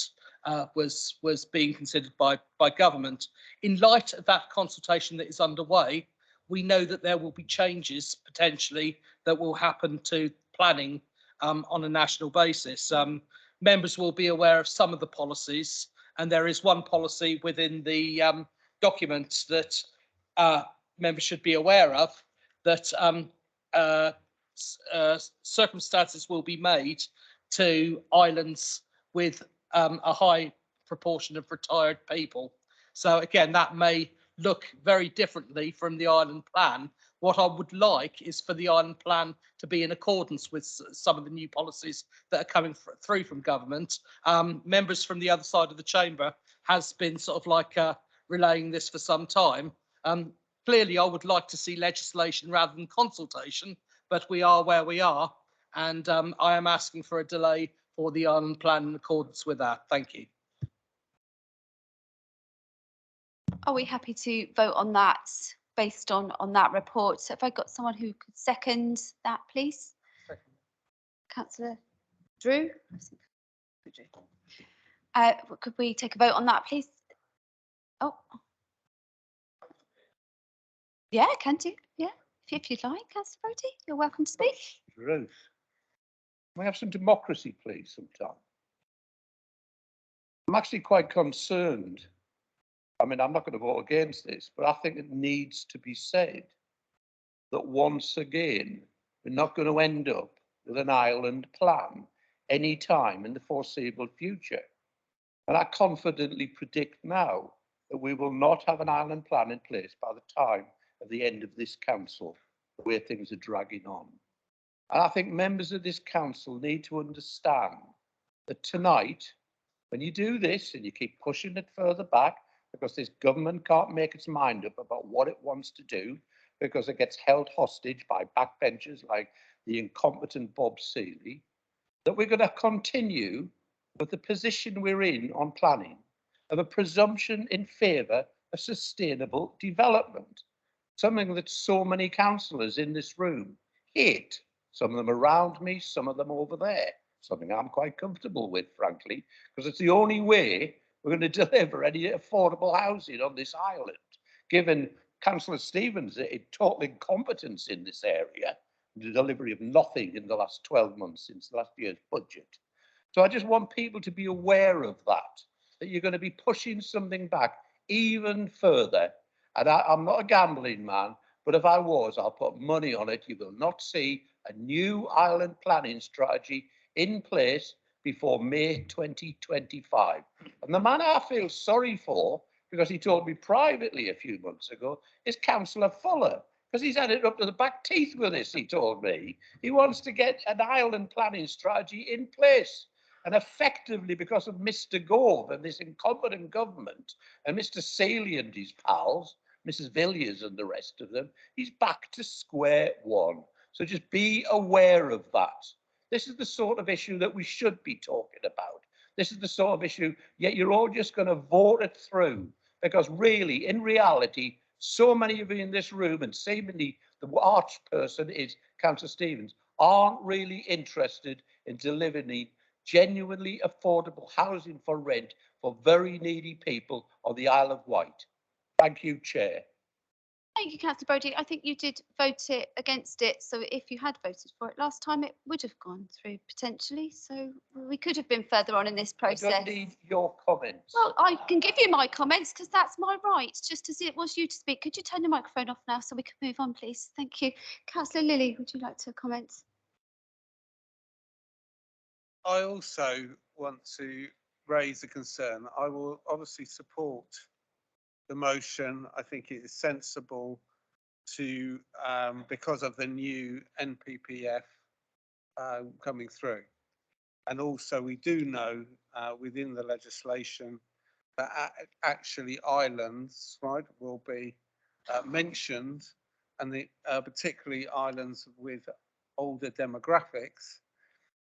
was being considered by government. In light of that consultation that is underway, we know that there will be changes potentially that will happen to planning on a national basis. Members will be aware of some of the policies, and there is one policy within the document that members should be aware of, that circumstances will be made to islands with a high proportion of retired people. So again, that may look very differently from the island plan. What I would like is for the island plan to be in accordance with some of the new policies that are coming through from government. Members from the other side of the chamber has been sort of like relaying this for some time. Clearly, I would like to see legislation rather than consultation, but we are where we are, and I am asking for a delay for the island plan in accordance with that. Thank you. Are we happy to vote on that based on that report? So if I got someone who could second that, please. Councillor Drew. Could we take a vote on that, please? Oh. Yeah, can do. Yeah, if you'd like, Councillor Brodie, you're welcome to speak. Ruth, can we have some democracy, please, sometime? I'm actually quite concerned. I mean, I'm not going to vote against this, but I think it needs to be said that once again, we're not going to end up with an island plan any time in the foreseeable future. And I confidently predict now that we will not have an island plan in place by the time of the end of this council, the way things are dragging on. And I think members of this council need to understand that tonight, when you do this and you keep pushing it further back, because this government can't make its mind up about what it wants to do, because it gets held hostage by backbenchers like the incompetent Bob Seeley, that we're going to continue with the position we're in on planning of a presumption in favour of sustainable development, something that so many councillors in this room hate. Some of them around me, some of them over there, something I'm quite comfortable with, frankly, because it's the only way we're going to deliver any affordable housing on this island, given Councillor Stevens' total incompetence in this area, the delivery of nothing in the last 12 months since last year's budget. So I just want people to be aware of that you're going to be pushing something back even further. And I'm not a gambling man, but if I was, I'll put money on it. You will not see a new island planning strategy in place before May 2025. And the man I feel sorry for, because he told me privately a few months ago, is Councillor Fuller, because he's had it up to the back teeth with this, he told me. He wants to get an island planning strategy in place. And effectively, because of Mr. Gove and this incompetent government, and Mr. Seeley and his pals, Mrs. Villiers and the rest of them, he's back to square one. So just be aware of that. This is the sort of issue that we should be talking about. This is the sort of issue, yet you're all just going to vote it through. Because really, in reality, so many of you in this room, and seemingly the arch person is Councillor Stevens, aren't really interested in delivering genuinely affordable housing for rent for very needy people on the Isle of Wight. Thank you, Chair. Thank you, Councillor Brodie. I think you did vote it against it. So if you had voted for it last time, it would have gone through potentially. So we could have been further on in this process. I don't need your comments. Well, I can give you my comments because that's my right, just as it was you to speak. Could you turn the microphone off now so we can move on, please? Thank you. Councillor Lilly, would you like to comment? I also want to raise a concern. I will obviously support the motion. I think it is sensible to, because of the new NPPF coming through. And also we do know within the legislation that actually islands, right, will be mentioned, and particularly islands with older demographics,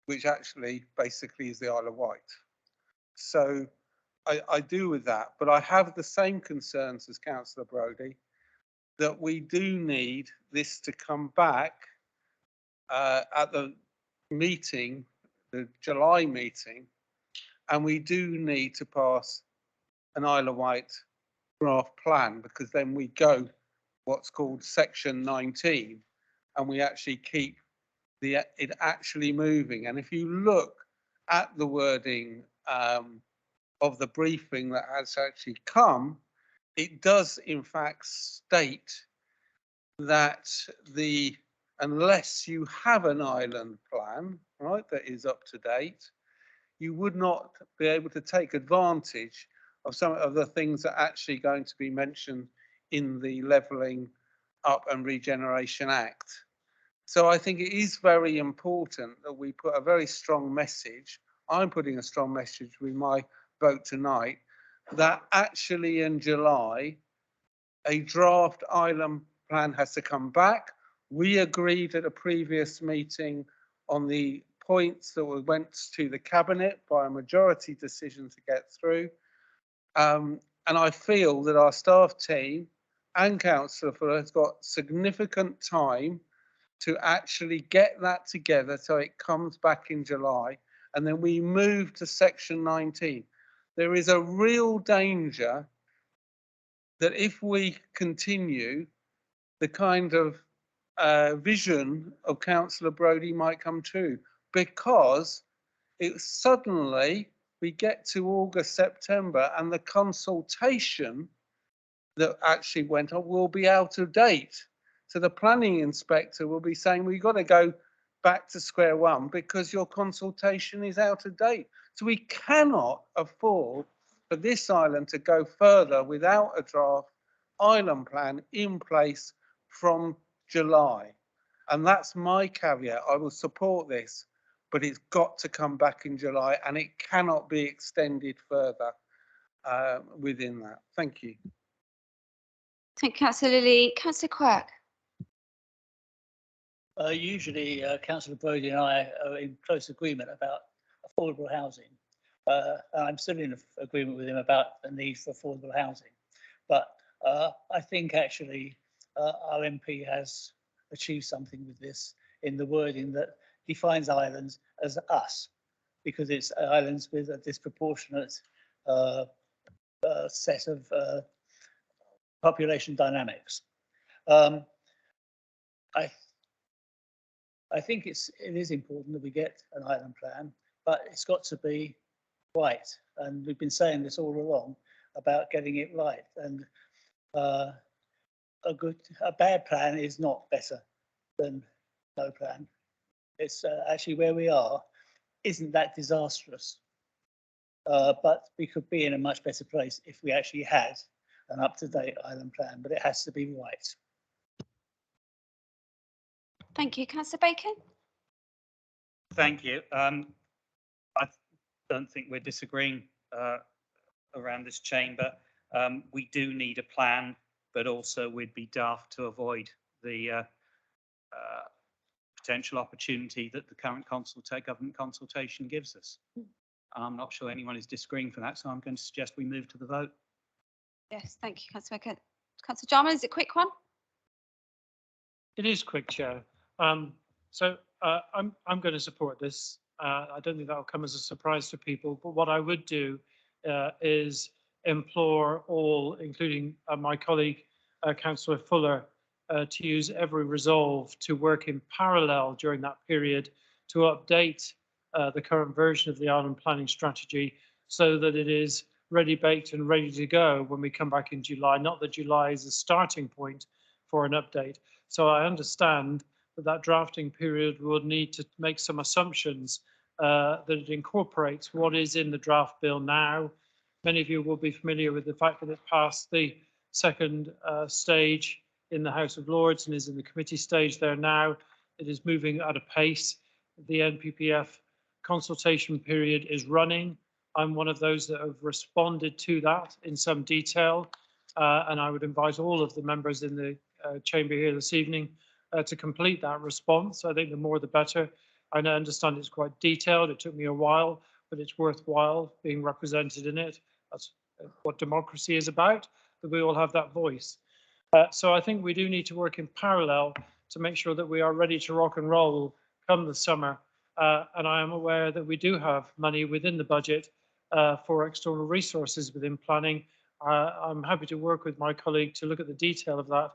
which actually basically is the Isle of Wight. So I do with that, but I have the same concerns as Councillor Brodie, that we do need this to come back at the meeting, the July meeting, and we do need to pass an Isle of Wight draft plan, because then we go what's called section 19 and we actually keep it actually moving. And if you look at the wording of the briefing that has actually come, it does in fact state that unless you have an island plan, right, that is up to date, you would not be able to take advantage of some of the things that are actually going to be mentioned in the Levelling Up and Regeneration Act. So I think it is very important that we put a very strong message. I'm putting a strong message with my vote tonight, that actually in July, a draft island plan has to come back. We agreed at a previous meeting on the points that went to the Cabinet by a majority decision to get through. And I feel that our staff team and Councillor Fuller has got significant time to actually get that together so it comes back in July, and then we move to section 19. There is a real danger that if we continue, the kind of vision of Councillor Brodie might come true, because it suddenly we get to August, September, and the consultation that actually went on will be out of date. So the planning inspector will be saying, we've got to go back to square one because your consultation is out of date. So we cannot afford for this island to go further without a draft island plan in place from July. And that's my caveat. I will support this, but it's got to come back in July and it cannot be extended further within that. Thank you. Thank you, Councillor Lilly. Councillor Quirk. Usually, Councillor Brodie and I are in close agreement about affordable housing. I'm still in agreement with him about the need for affordable housing. But I think actually our MP has achieved something with this in the wording that defines islands as us, because it's islands with a disproportionate set of population dynamics. I think it is important that we get an island plan, but it's got to be right. And we've been saying this all along about getting it right. And a bad plan is not better than no plan. It's actually where we are isn't that disastrous. But we could be in a much better place if we actually had an up-to-date island plan, but it has to be right. Thank you. Councillor Bacon. Thank you. I don't think we're disagreeing around this chamber. We do need a plan, but also we'd be daft to avoid the potential opportunity that the current government consultation gives us. I'm not sure anyone is disagreeing for that, so I'm going to suggest we move to the vote. Yes, thank you, Councillor Bacon. Councillor Jarman, is it a quick one? It is quick, Chair. I'm going to support this. I don't think that will come as a surprise to people, but what I would do is implore all, including my colleague, Councillor Fuller, to use every resolve to work in parallel during that period to update the current version of the island planning strategy so that it is ready, baked and ready to go when we come back in July. Not that July is a starting point for an update. So I understand that drafting period will need to make some assumptions that it incorporates what is in the draft bill now. Many of you will be familiar with the fact that it passed the second stage in the House of Lords and is in the committee stage there now. It is moving at a pace. The NPPF consultation period is running. I'm one of those that have responded to that in some detail, and I would invite all of the members in the chamber here this evening to complete that response. I think the more the better. I understand it's quite detailed. It took me a while, but it's worthwhile being represented in it. That's what democracy is about, that we all have that voice. So I think we do need to work in parallel to make sure that we are ready to rock and roll come the summer. And I am aware that we do have money within the budget for external resources within planning. I'm happy to work with my colleague to look at the detail of that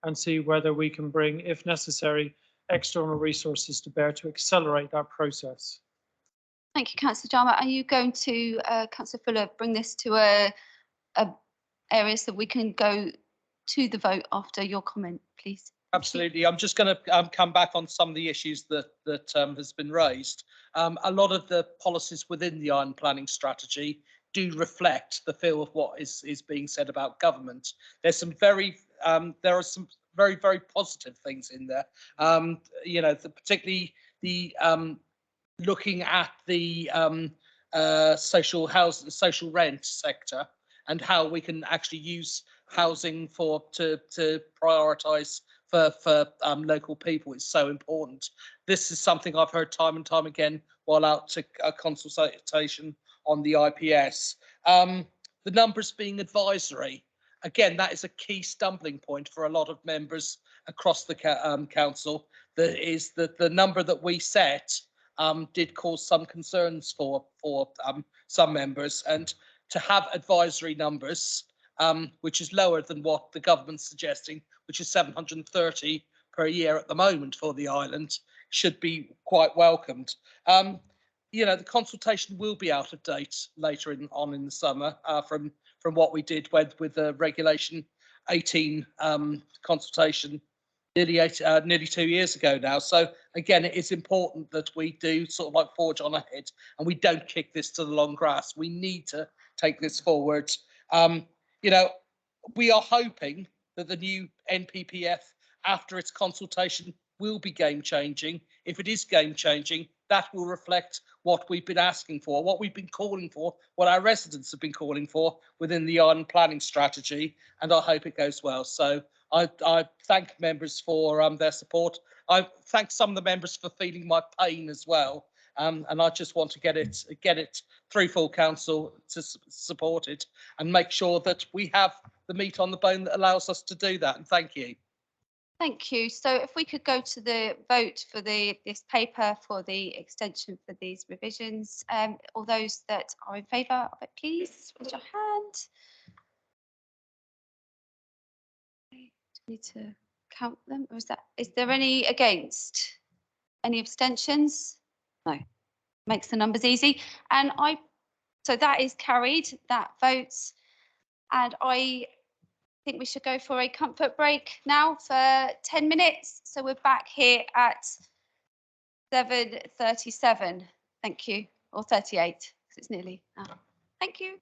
and see whether we can bring, if necessary, external resources to bear to accelerate that process. Thank you, Councillor Jarman. Are you going to, Councillor Fuller, bring this to areas that we can go to the vote after your comment, please? Absolutely. I'm just going to come back on some of the issues that has been raised. A lot of the policies within the island planning strategy do reflect the feel of what is being said about government. There are some very, very positive things in there. You know, particularly the looking at the social housing, social rent sector, and how we can actually use housing to prioritise for local people is so important. This is something I've heard time and time again while out to a consultation on the IPS. the numbers being advisory. Again, that is a key stumbling point for a lot of members across the council. That is that the number that we set did cause some concerns for some members, and to have advisory numbers, which is lower than what the government's suggesting, which is 730 per year at the moment for the island, should be quite welcomed. You know, the consultation will be out of date later on in the summer from what we did with the Regulation 18 consultation nearly 2 years ago now. So again, it is important that we do sort of like forge on ahead and we don't kick this to the long grass. We need to take this forward. You know, we are hoping that the new NPPF, after its consultation, will be game changing. If it is game changing, that will reflect what we've been asking for, what we've been calling for, what our residents have been calling for within the island planning strategy, and I hope it goes well. So I thank members for their support. I thank some of the members for feeling my pain as well. And I just want to get it through full council to support it and make sure that we have the meat on the bone that allows us to do that. And thank you. Thank you. So if we could go to the vote for this paper for the extension for these revisions. All those that are in favour of it, please raise your hand. Do we need to count them, or is there any against? Any abstentions? No. Makes the numbers easy. And so that is carried, that votes. And I think we should go for a comfort break now for 10 minutes. So we're back here at 7:37. Thank you. Or 38, because it's nearly. Thank you.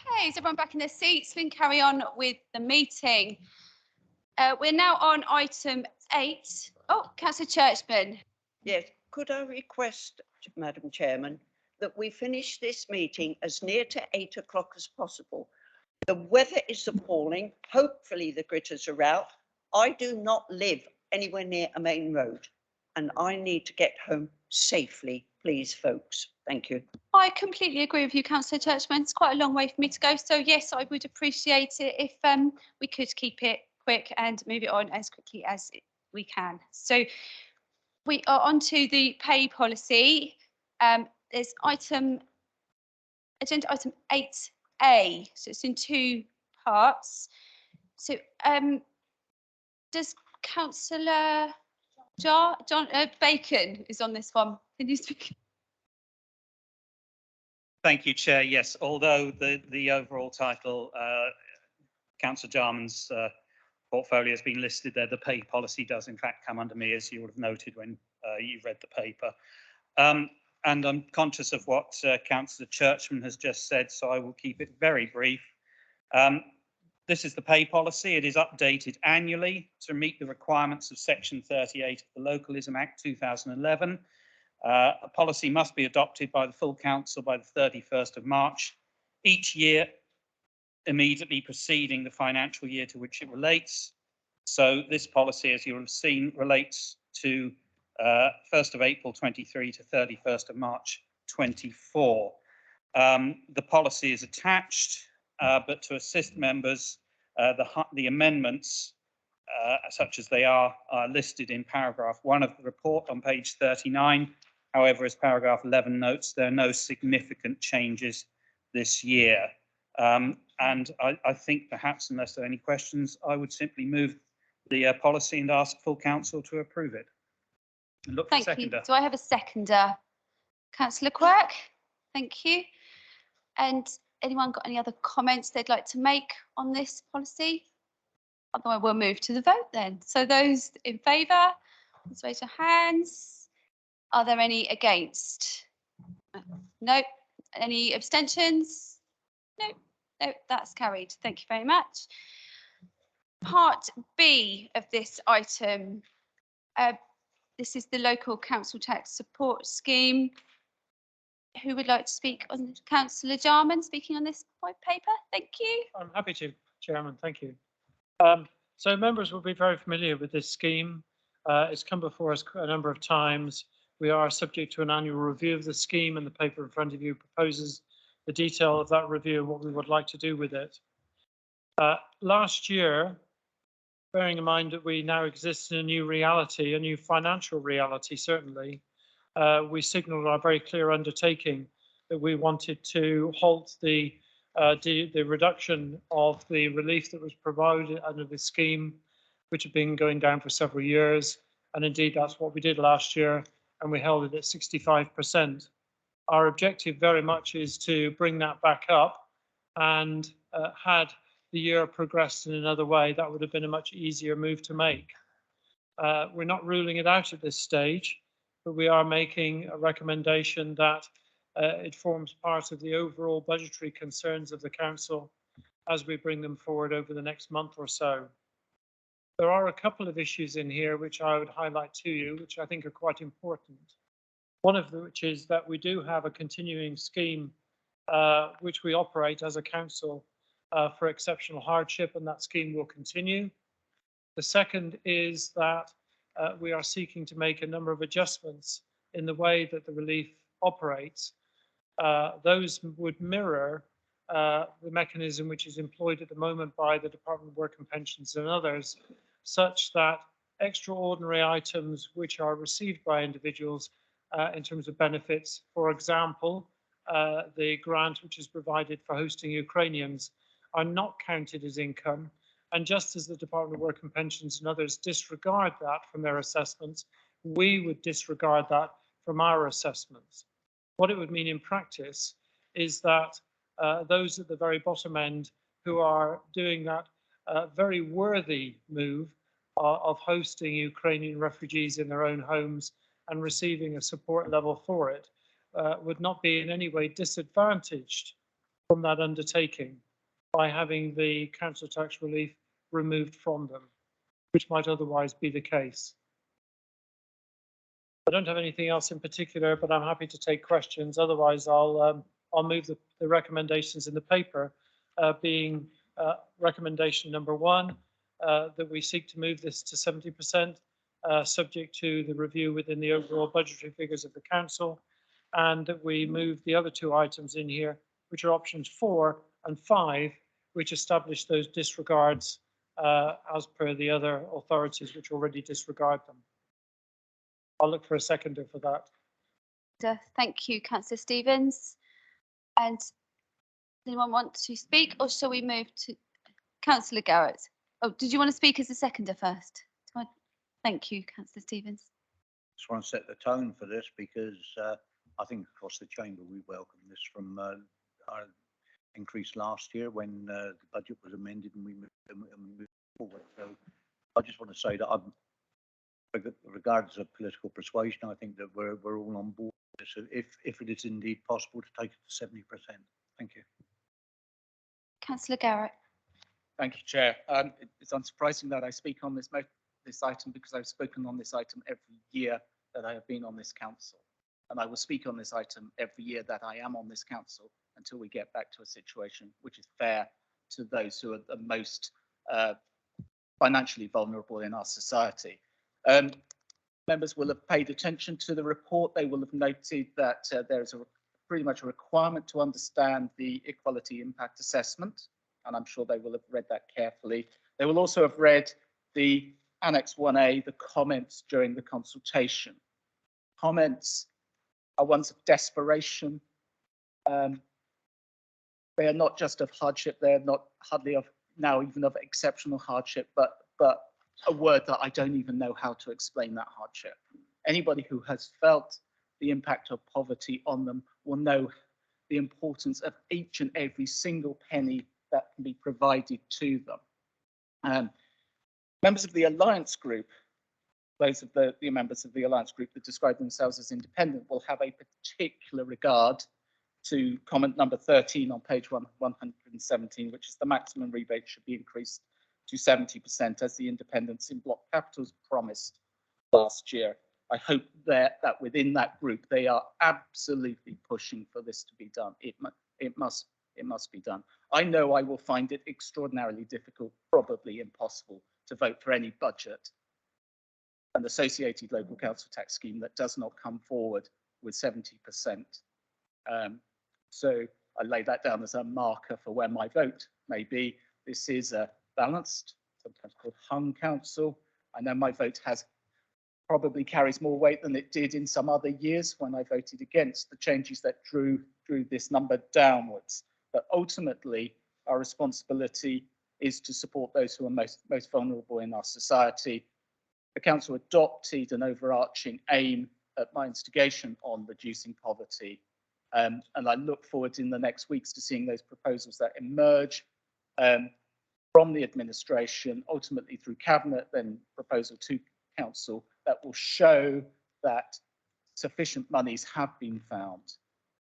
Okay, is everyone back in their seats? We can carry on with the meeting. We're now on item 8. Oh, Councillor Churchman. Yes, could I request, Madam Chairman, that we finish this meeting as near to 8 o'clock as possible? The weather is appalling. Hopefully the gritters are out. I do not live anywhere near a main road and I need to get home safely, please, folks. Thank you. I completely agree with you, Councillor Churchman. It's quite a long way for me to go. So yes, I would appreciate it if we could keep it quick and move it on as quickly as we can. So we are on to the pay policy. There's agenda item 8A. So it's in 2 parts. So does Councillor John Bacon is on this one? Can you speak? Thank you, Chair. Yes, although the overall title, Councillor Jarman's portfolio has been listed there, the pay policy does in fact come under me, as you would have noted when you read the paper. And I'm conscious of what Councillor Churchman has just said, so I will keep it very brief. This is the pay policy. It is updated annually to meet the requirements of Section 38 of the Localism Act 2011. A policy must be adopted by the full council by the 31st of March each year, immediately preceding the financial year to which it relates. So this policy, as you have seen, relates to 1st of April 23 to 31st of March 24. The policy is attached, but to assist members, the amendments, such as they are listed in paragraph 1 of the report on page 39. However, as paragraph 11 notes, there are no significant changes this year. And I think perhaps, unless there are any questions, I would simply move the policy and ask full council to approve it. And look for a seconder. Do I have a seconder? Councillor Quirk, thank you. And anyone got any other comments they'd like to make on this policy? Otherwise, we'll move to the vote then. So those in favour, please raise your hands. Are there any against? No. Any abstentions? No. No, that's carried. Thank you very much. Part B of this item. This is the local council tax support scheme. Who would like to speak on Councillor Jarman speaking on this white paper? Thank you. I'm happy to, Chairman. Thank you. So members will be very familiar with this scheme. It's come before us a number of times. We are subject to an annual review of the scheme, and the paper in front of you proposes the detail of that review and what we would like to do with it. Last year, bearing in mind that we now exist in a new reality, a new financial reality certainly, we signalled our very clear undertaking that we wanted to halt the reduction of the relief that was provided under the scheme, which had been going down for several years. And indeed, that's what we did last year, and we held it at 65%. Our objective very much is to bring that back up, and had the year progressed in another way, that would have been a much easier move to make. We're not ruling it out at this stage, but we are making a recommendation that it forms part of the overall budgetary concerns of the council as we bring them forward over the next month or so. There are a couple of issues in here which I would highlight to you, which I think are quite important. One of which is that we do have a continuing scheme which we operate as a council for exceptional hardship, and that scheme will continue. The second is that we are seeking to make a number of adjustments in the way that the relief operates. Those would mirror the mechanism which is employed at the moment by the Department of Work and Pensions and others, such that extraordinary items which are received by individuals in terms of benefits, for example, the grant which is provided for hosting Ukrainians, are not counted as income. And just as the Department of Work and Pensions and others disregard that from their assessments, we would disregard that from our assessments. What it would mean in practice is that those at the very bottom end who are doing that very worthy move of hosting Ukrainian refugees in their own homes and receiving a support level for it would not be in any way disadvantaged from that undertaking by having the council tax relief removed from them, which might otherwise be the case. I don't have anything else in particular, but I'm happy to take questions. Otherwise, I'll move the recommendations in the paper, being recommendation number 1, that we seek to move this to 70%, subject to the review within the overall budgetary figures of the council, and that we move the other 2 items in here, which are options 4 and 5, which establish those disregards as per the other authorities which already disregard them. I'll look for a seconder for that. Thank you, Councillor Stevens. And does anyone want to speak, or shall we move to Councillor Garrett? Oh, did you want to speak as a seconder first? Thank you, Councillor Stevens. Just want to set the tone for this because I think across the chamber we welcome this from our increase last year when the budget was amended and we moved forward. So I just want to say that I'm, regardless of political persuasion, I think that we're all on board with this, if it is indeed possible to take it to 70%. Thank you. Councillor Garrett. Thank you, Chair. It's unsurprising that I speak on this item because I've spoken on this item every year that I have been on this council. And I will speak on this item every year that I am on this council until we get back to a situation which is fair to those who are the most financially vulnerable in our society. Members will have paid attention to the report. They will have noted that there is pretty much a requirement to understand the equality impact assessment, and I'm sure they will have read that carefully. They will also have read the Annex 1A, the comments during the consultation. Comments are ones of desperation. They are not just of hardship, they are not hardly of now even of exceptional hardship, but a word that I don't even know how to explain that hardship. Anybody who has felt the impact of poverty on them will know the importance of each and every single penny that can be provided to them. Members of the Alliance Group, those of the members of the Alliance Group that describe themselves as independent, will have a particular regard to comment number 13 on page 117, which is the maximum rebate should be increased to 70%, as the independents in block capitals promised last year. I hope that within that group they are absolutely pushing for this to be done. It must be done. I know I will find it extraordinarily difficult, probably impossible, to vote for any budget and associated local council tax scheme that does not come forward with 70%. So I lay that down as a marker for where my vote may be. This is a balanced, sometimes called hung council. I know my vote probably carries more weight than it did in some other years when I voted against the changes that drew this number downwards. But ultimately, our responsibility is to support those who are most vulnerable in our society. The council adopted an overarching aim at my instigation on reducing poverty. And I look forward in the next weeks to seeing those proposals that emerge from the administration, ultimately through cabinet, then proposal to council, that will show that sufficient monies have been found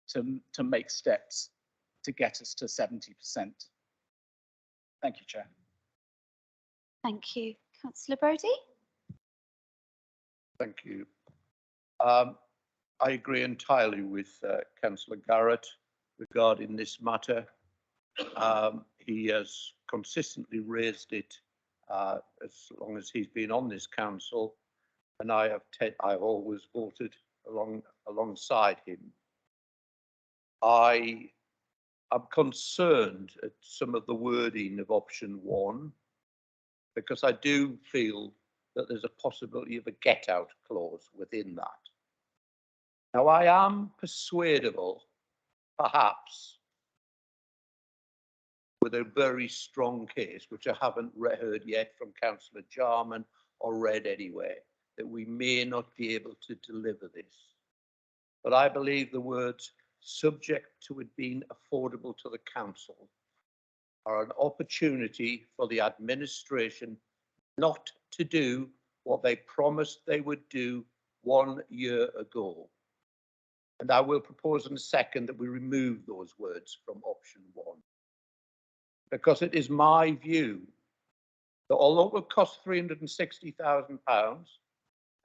to make steps to get us to 70%. Thank you, Chair. Thank you. Councillor Brodie? Thank you. I agree entirely with Councillor Garrett regarding this matter. He has consistently raised it as long as he's been on this council, and I've always voted alongside him. I am concerned at some of the wording of option 1, because I do feel that there's a possibility of a get-out clause within that. Now, I am persuadable, perhaps, with a very strong case, which I haven't heard yet from Councillor Jarman or read anywhere, that we may not be able to deliver this. But I believe the words subject to it being affordable to the council are an opportunity for the administration not to do what they promised they would do 1 year ago. And I will propose in a second that we remove those words from option 1. Because it is my view that although it will cost £360,000,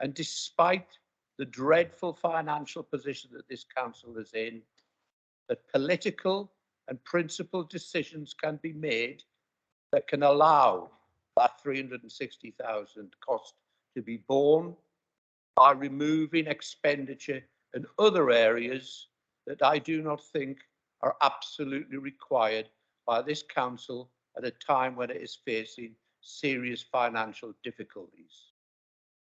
and despite the dreadful financial position that this council is in, that political and principled decisions can be made that can allow that 360,000 cost to be borne by removing expenditure in other areas that I do not think are absolutely required by this council at a time when it is facing serious financial difficulties.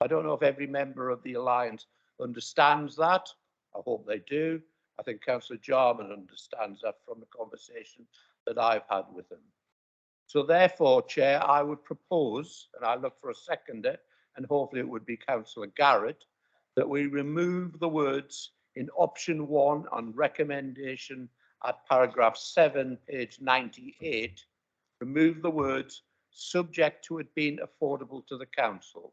I don't know if every member of the Alliance understands that. I hope they do. I think Councillor Jarman understands that from the conversation that I've had with him. So therefore, Chair, I would propose, and I look for a seconder, and hopefully it would be Councillor Garrett, that we remove the words in option 1 on recommendation at paragraph 7, page 98, remove the words subject to it being affordable to the council.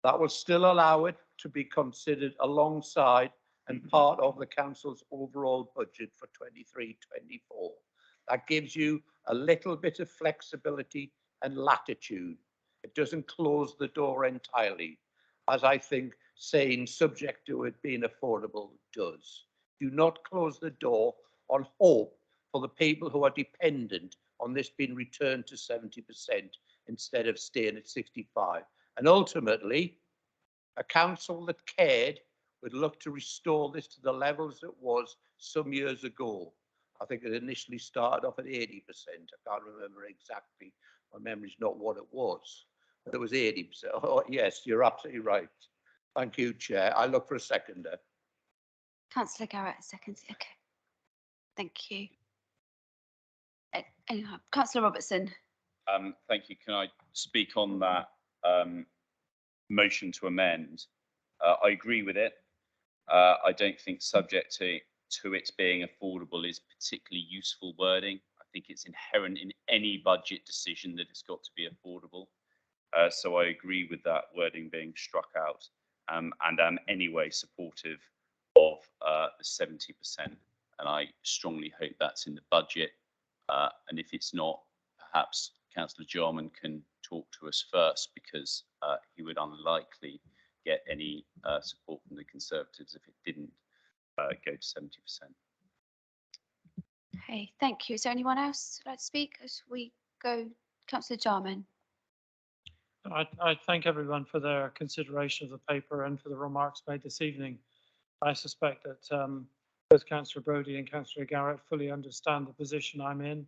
That will still allow it to be considered alongside and part of the council's overall budget for 23-24. That gives you a little bit of flexibility and latitude. It doesn't close the door entirely, as I think saying subject to it being affordable does. Do not close the door on hope for the people who are dependent on this being returned to 70% instead of staying at 65. And ultimately, a council that cared would look to restore this to the levels it was some years ago. I think it initially started off at 80%. I can't remember exactly. My memory's not what it was, but it was 80%. Oh, yes, you're absolutely right. Thank you, Chair. I look for a seconder. Councillor Garrett, seconds. Okay. Thank you. Councillor Robertson. Thank you. Can I speak on that motion to amend? I agree with it. I don't think subject to it being affordable is particularly useful wording. I think it's inherent in any budget decision that it's got to be affordable. So I agree with that wording being struck out, and am anyway supportive of the 70%. And I strongly hope that's in the budget. And if it's not, perhaps Councillor Jarman can talk to us first, because he would unlikely get any support from the Conservatives if it didn't go to 70%. Okay, thank you. Is there anyone else who'd like to speak as we go? Councillor Jarman. I thank everyone for their consideration of the paper and for the remarks made this evening. I suspect that both Councillor Brodie and Councillor Garrett fully understand the position I'm in,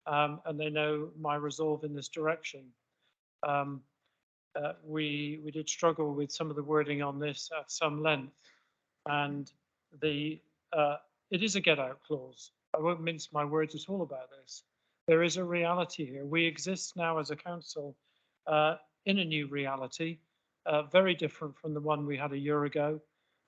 and they know my resolve in this direction. We did struggle with some of the wording on this at some length, and it is a get-out clause. I won't mince my words at all about this. There is a reality here. We exist now as a council in a new reality, very different from the one we had a year ago,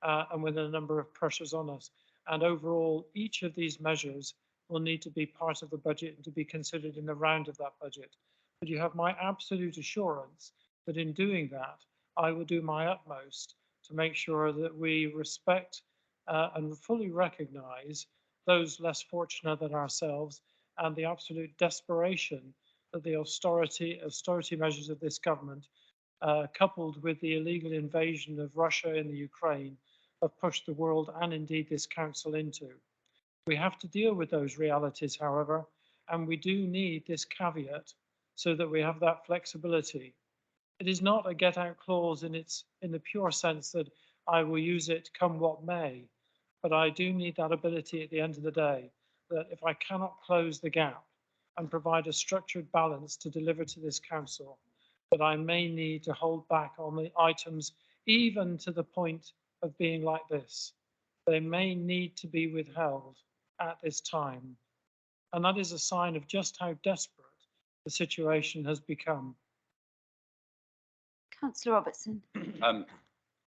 and with a number of pressures on us. And overall, each of these measures will need to be part of the budget and to be considered in the round of that budget. But you have my absolute assurance that in doing that, I will do my utmost to make sure that we respect and fully recognise those less fortunate than ourselves, and the absolute desperation that the austerity measures of this government, coupled with the illegal invasion of Russia in the Ukraine, have pushed the world and indeed this council into. We have to deal with those realities, however, and we do need this caveat so that we have that flexibility. It is not a get-out clause in the pure sense that I will use it come what may, but I do need that ability at the end of the day, that if I cannot close the gap and provide a structured balance to deliver to this council, that I may need to hold back on the items, even to the point of being like this. They may need to be withheld at this time. And that is a sign of just how desperate the situation has become. Councillor Robertson.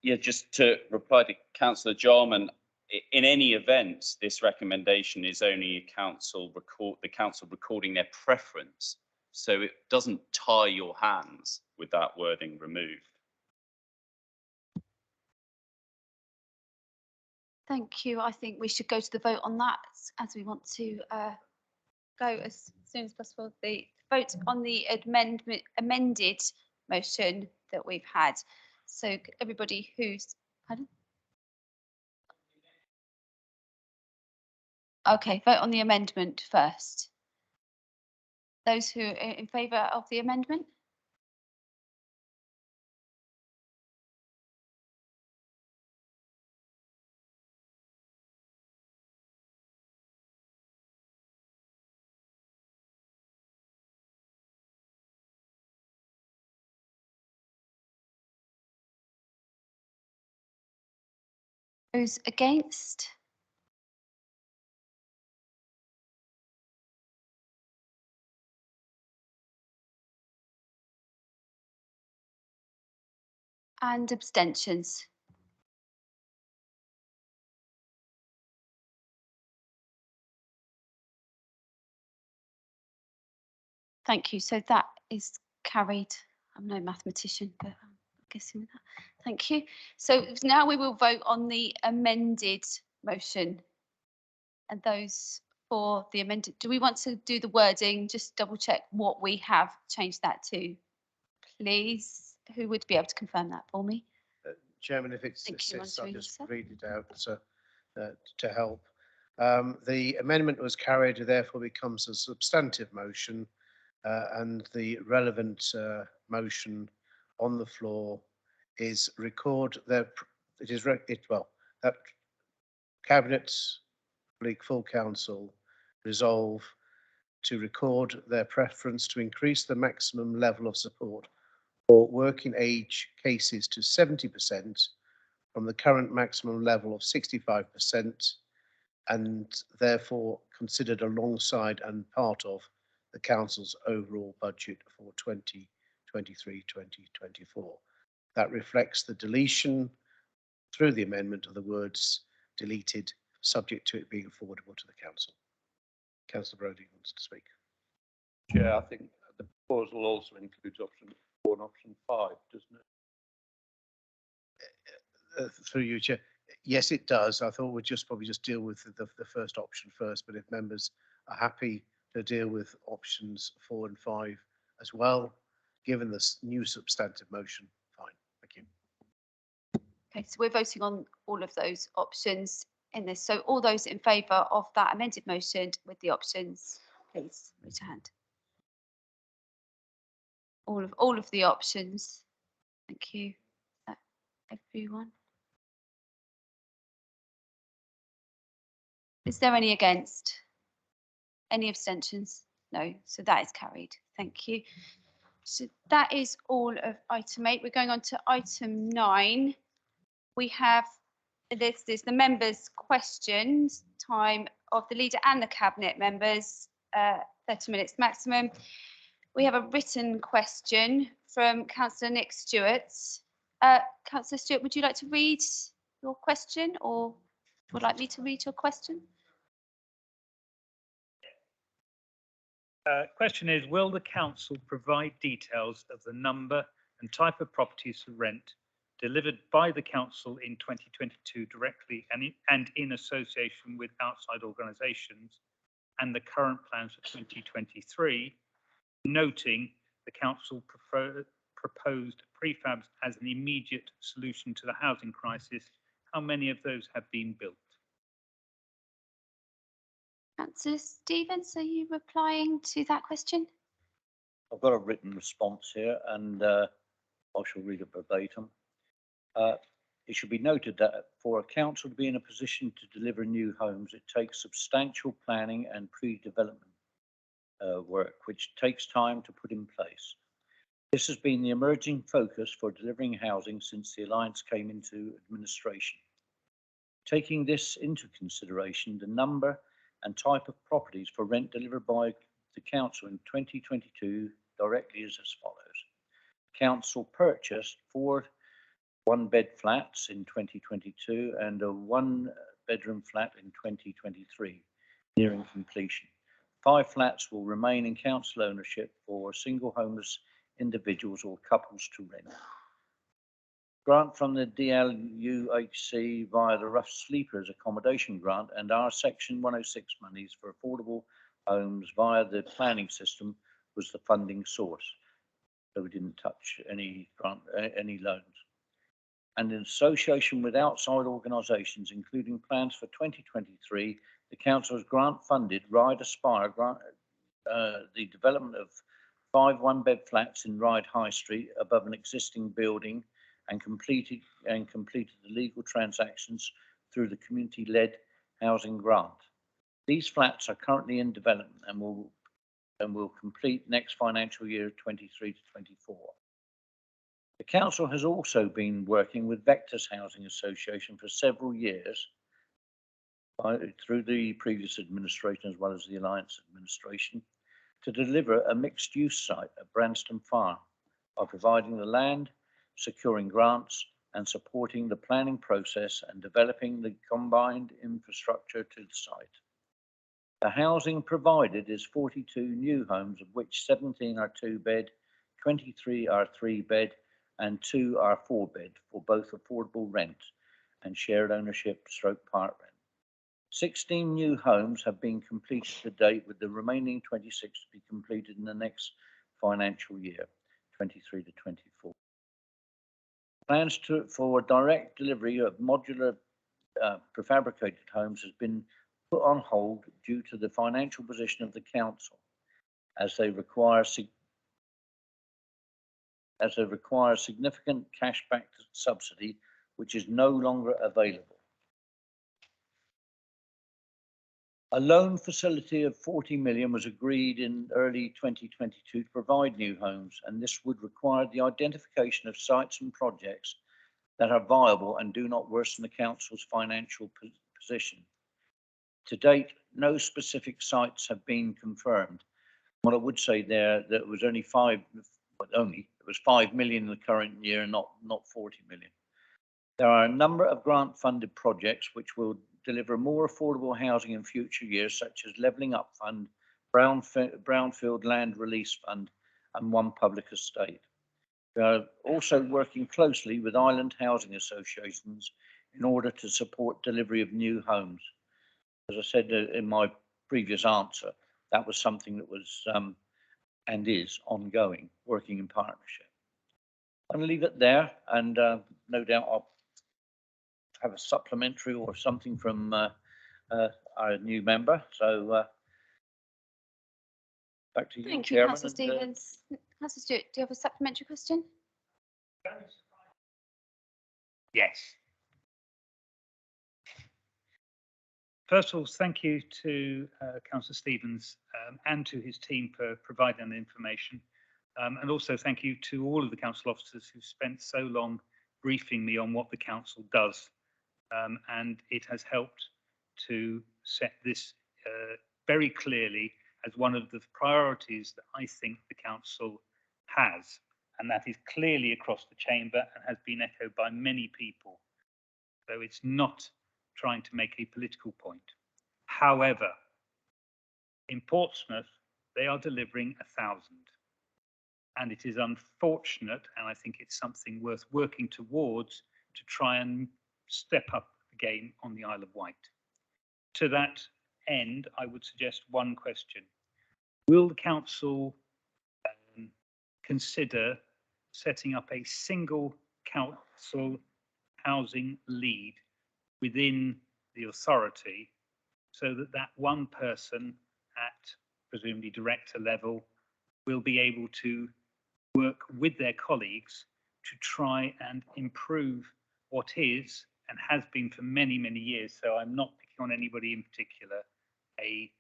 Yeah, just to reply to Councillor Jarman, in any event, this recommendation is only the council recording their preference, so it doesn't tie your hands with that wording removed. Thank you. I think we should go to the vote on that as we want to go as soon as possible. The vote on the amended motion that we've had. So everybody who's, pardon? Okay, vote on the amendment first. Those who are in favour of the amendment? Those against? And abstentions? Thank you. So that is carried. I'm no mathematician, but I'm guessing that. Thank you. So now we will vote on the amended motion. And those for the amended, do we want to do the wording? Just double check what we have changed that to, please. Who would be able to confirm that for me? Chairman, if it's Thank you, assists, I'll Monterey, just sir. read it out to help. The amendment was carried, therefore becomes a substantive motion, and the relevant motion on the floor is record that that Cabinet, full council resolve to record their preference to increase the maximum level of support for working age cases to 70% from the current maximum level of 65%, and therefore considered alongside and part of the council's overall budget for 2023-2024. That reflects the deletion through the amendment of the words deleted, subject to it being affordable to the council. Councillor Brodie wants to speak. Chair, I think the proposal also includes option 4 and option 5, doesn't it? Through you, Chair. Yes, it does. I thought we'd probably just deal with the first option first, but if members are happy to deal with options 4 and 5 as well, given this new substantive motion, fine. Thank you. Okay, so we're voting on all of those options in this. So all those in favour of that amended motion with the options, please raise your hand. All of the options. Thank you. Everyone. Is there any against? Any abstentions? No, so that is carried. Thank you. So that is all of item 8. We're going on to item 9. We have this is the members' questions time of the leader and the cabinet members, 30 minutes maximum. We have a written question from Councillor Nick Stewart. Councillor Stewart, would you like to read your question, or would like me to read your question? Question is, will the council provide details of the number and type of properties for rent delivered by the council in 2022 directly and in association with outside organisations, and the current plans for 2023, noting the council proposed prefabs as an immediate solution to the housing crisis? How many of those have been built? Councillor Stevens, are you replying to that question? I've got a written response here, and I shall read it verbatim. It should be noted that for a council to be in a position to deliver new homes, it takes substantial planning and pre-development work, which takes time to put in place. This has been the emerging focus for delivering housing since the Alliance came into administration. Taking this into consideration, the number and type of properties for rent delivered by the council in 2022 directly is as follows. Council purchased 4 one-bed flats in 2022 and a 1-bedroom flat in 2023, nearing completion. 5 flats will remain in council ownership for single homeless individuals or couples to rent. grant from the DLUHC via the Rough Sleepers Accommodation Grant and our Section 106 monies for affordable homes via the planning system was the funding source. So we didn't touch any grant, any loans. And in association with outside organisations, including plans for 2023, the council has grant funded Ryde Aspire grant, the development of 5 one-bed flats in Ryde High Street above an existing building, and completed the legal transactions through the community-led housing grant. These flats are currently in development and will complete next financial year 23 to 24. The council has also been working with Vectors Housing Association for several years through the previous administration as well as the Alliance administration to deliver a mixed-use site at Branston Farm by providing the land, securing grants and supporting the planning process and developing the combined infrastructure to the site. The housing provided is 42 new homes, of which 17 are 2-bed, 23 are 3-bed and 2 are 4-bed for both affordable rent and shared ownership / part rent. 16 new homes have been completed to date, with the remaining 26 to be completed in the next financial year, 23 to 24. Plans for direct delivery of modular prefabricated homes has been put on hold due to the financial position of the council, as they require significant cash-back subsidy, which is no longer available. A loan facility of 40 million was agreed in early 2022 to provide new homes, and this would require the identification of sites and projects that are viable and do not worsen the council's financial position. To date, no specific sites have been confirmed. What I would say there, that it was only 5 million in the current year, not 40 million. There are a number of grant-funded projects which will deliver more affordable housing in future years, such as Levelling Up Fund, Brownfield Land Release Fund, and One Public Estate. We are also working closely with island housing associations in order to support delivery of new homes. As I said in my previous answer, that was something that was and is ongoing, working in partnership. I'm going to leave it there, and no doubt I'll have a supplementary or something from our new member. So back to you, Thank you, Chairman. Councillor Stevens. Councillor Stewart, do you have a supplementary question? Yes. First of all, thank you to Councillor Stevens and to his team for providing the information. And also thank you to all of the council officers who spent so long briefing me on what the council does. And it has helped to set this very clearly as one of the priorities that I think the council has. And that is clearly across the chamber and has been echoed by many people. So it's not trying to make a political point. However, in Portsmouth, they are delivering 1,000. And it is unfortunate, and I think it's something worth working towards, to try and step up the game on the Isle of Wight. To that end, I would suggest one question. Will the council consider setting up a single council housing lead within the authority, so that that one person at presumably director level will be able to work with their colleagues to try and improve what is and has been for many, many years, so I'm not picking on anybody in particular, a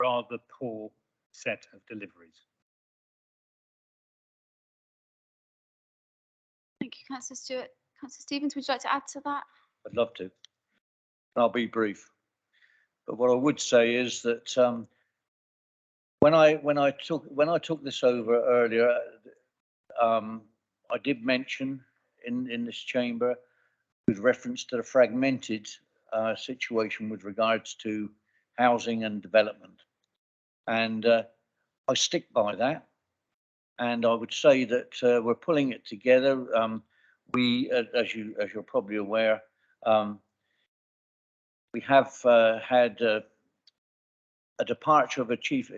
rather poor set of deliveries. Thank you, Councillor Stewart. Councillor Stevens, would you like to add to that? I'd love to. I'll be brief. But what I would say is that when I took this over earlier, I did mention in this chamber with reference to the fragmented situation with regards to housing and development, and I stick by that. And I would say that we're pulling it together. we, as you're probably aware, we have had a departure of a chief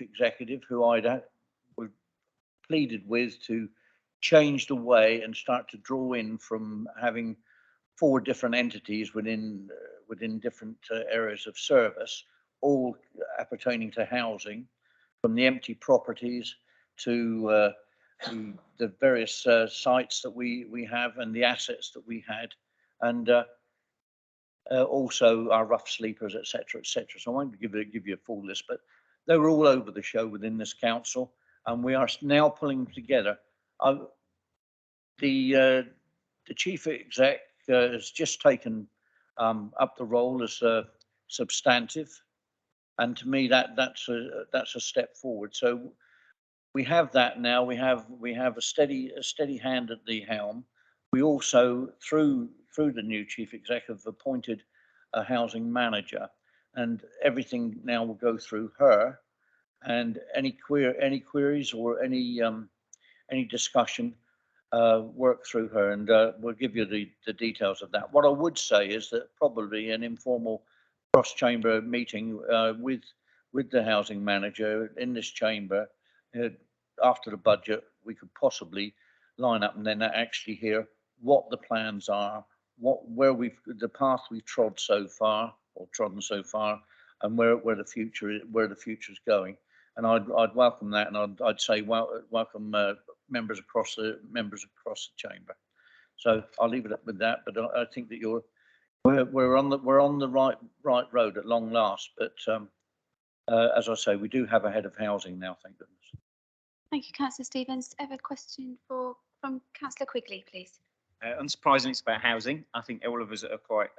executive who I'd pleaded with to change the way and start to draw in from having 4 different entities within different areas of service, all appertaining to housing, from the empty properties to the various sites that we have and the assets that we had, and also our rough sleepers, etc., etc. So I won't give you a full list, but they were all over the show within this council, and we are now pulling them together. The chief exec has just taken up the role as substantive, and to me that's a step forward. So we have that now. We have a steady hand at the helm. We also, through the new chief executive, appointed a housing manager, and everything now will go through her. And any queries or any discussion, work through her, and we'll give you the details of that. What I would say is that probably an informal cross-chamber meeting with the housing manager in this chamber after the budget, we could possibly line up and then actually hear what the plans are, the path we've trodden so far, and where the future is going. And I'd welcome that, and I'd say welcome members across the chamber. So I'll leave it with that. But I think that we're on the right road at long last. But as I say, we do have a head of housing now, thank goodness. Thank you, Councillor Stevens. I have a question from Councillor Quigley, please. Unsurprisingly, it's about housing. I think all of us are quite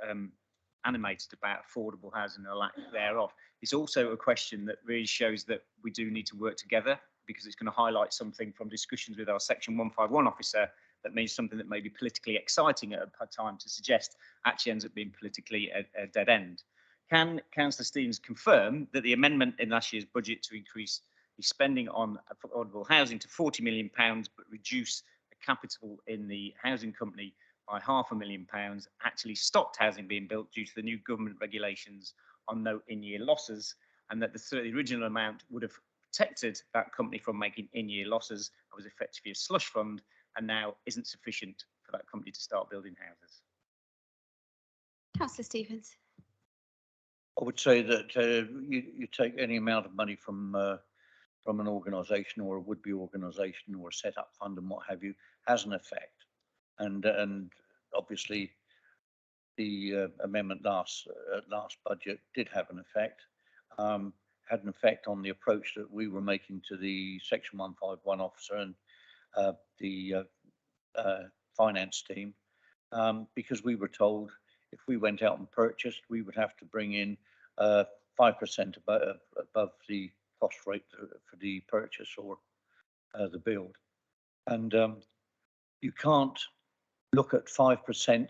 animated about affordable housing and the lack thereof. It's also a question that really shows that we do need to work together, because it's going to highlight something from discussions with our Section 151 officer that means something that may be politically exciting at a time to suggest actually ends up being politically a dead end. Can Councillor Stevens confirm that the amendment in last year's budget to increase the spending on affordable housing to £40 million, but reduce the capital in the housing company by £500,000 actually stopped housing being built due to the new government regulations on no in-year losses, and that the original amount would have protected that company from making in-year losses and was effectively a slush fund, and now isn't sufficient for that company to start building houses? Councillor Stevens. I would say that you take any amount of money from an organisation or a would-be organisation or a set-up fund and what have you, has an effect. And obviously the amendment last budget did have an effect. Had an effect on the approach that we were making to the Section 151 officer and the finance team, because we were told if we went out and purchased, we would have to bring in 5% above the cost rate for the purchase or the build. And you can't look at 5%,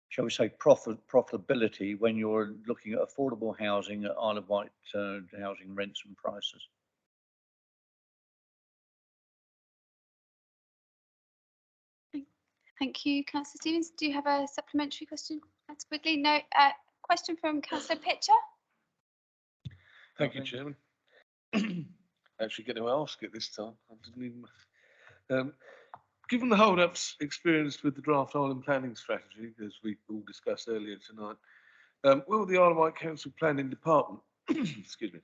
shall we say, profitability when you're looking at affordable housing at Isle of Wight housing rents and prices. Thank you, Councillor Stevens. Do you have a supplementary question? That's quickly. No. Question from Councillor Pitcher. Thank you, Chairman. Actually get to ask it this time. I didn't even. Given the hold-ups experienced with the draft island planning strategy, as we all discussed earlier tonight, will the Isle of Wight Council Planning Department, excuse me,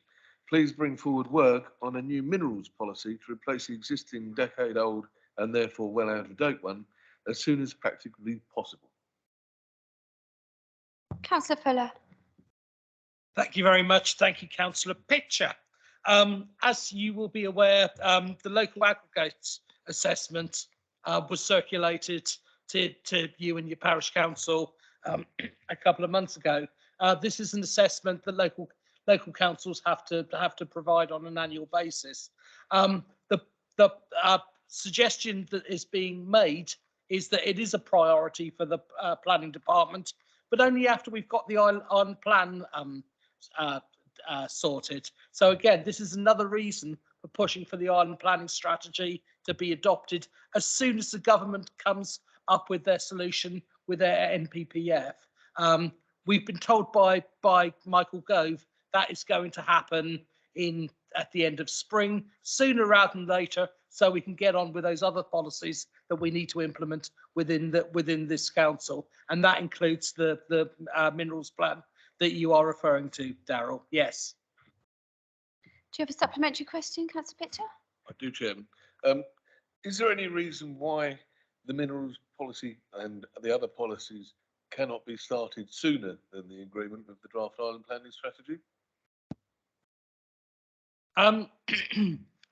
please bring forward work on a new minerals policy to replace the existing decade-old and therefore well out of date one as soon as practically possible? Councillor Fuller. Thank you very much. Thank you, Councillor Pitcher. As you will be aware, the local aggregates assessment was circulated to you and your parish council a couple of months ago. This is an assessment that local councils have to provide on an annual basis. The suggestion that is being made is that it is a priority for the planning department, but only after we've got the island plan sorted. So again, this is another reason for pushing for the island planning strategy to be adopted as soon as the government comes up with their solution with their NPPF. We've been told by Michael Gove that is going to happen at the end of spring, sooner rather than later, so we can get on with those other policies that we need to implement within this council, and that includes the minerals plan that you are referring to, Daryl. Yes. Do you have a supplementary question, Councillor Pitcher? I do, Chairman. Is there any reason why the minerals policy and the other policies cannot be started sooner than the agreement of the draft island planning strategy?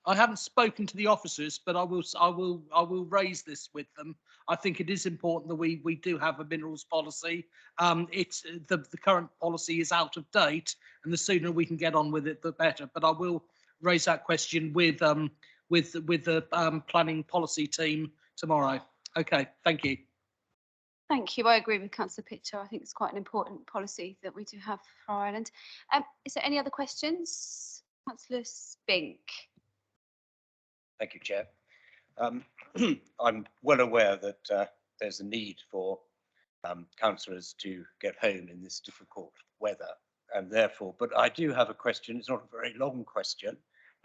I haven't spoken to the officers, but I will raise this with them. I think it is important that we do have a minerals policy. It's the current policy is out of date, and the sooner we can get on with it, the better. But I will raise that question with the planning policy team tomorrow. Okay, thank you. Thank you. I agree with Councillor Pitcher. I think it's quite an important policy that we do have for Ireland. Is there any other questions? Councillor Spink. Thank you, Chair. I'm well aware that there's a need for councillors to get home in this difficult weather, and therefore, but I do have a question. It's not a very long question.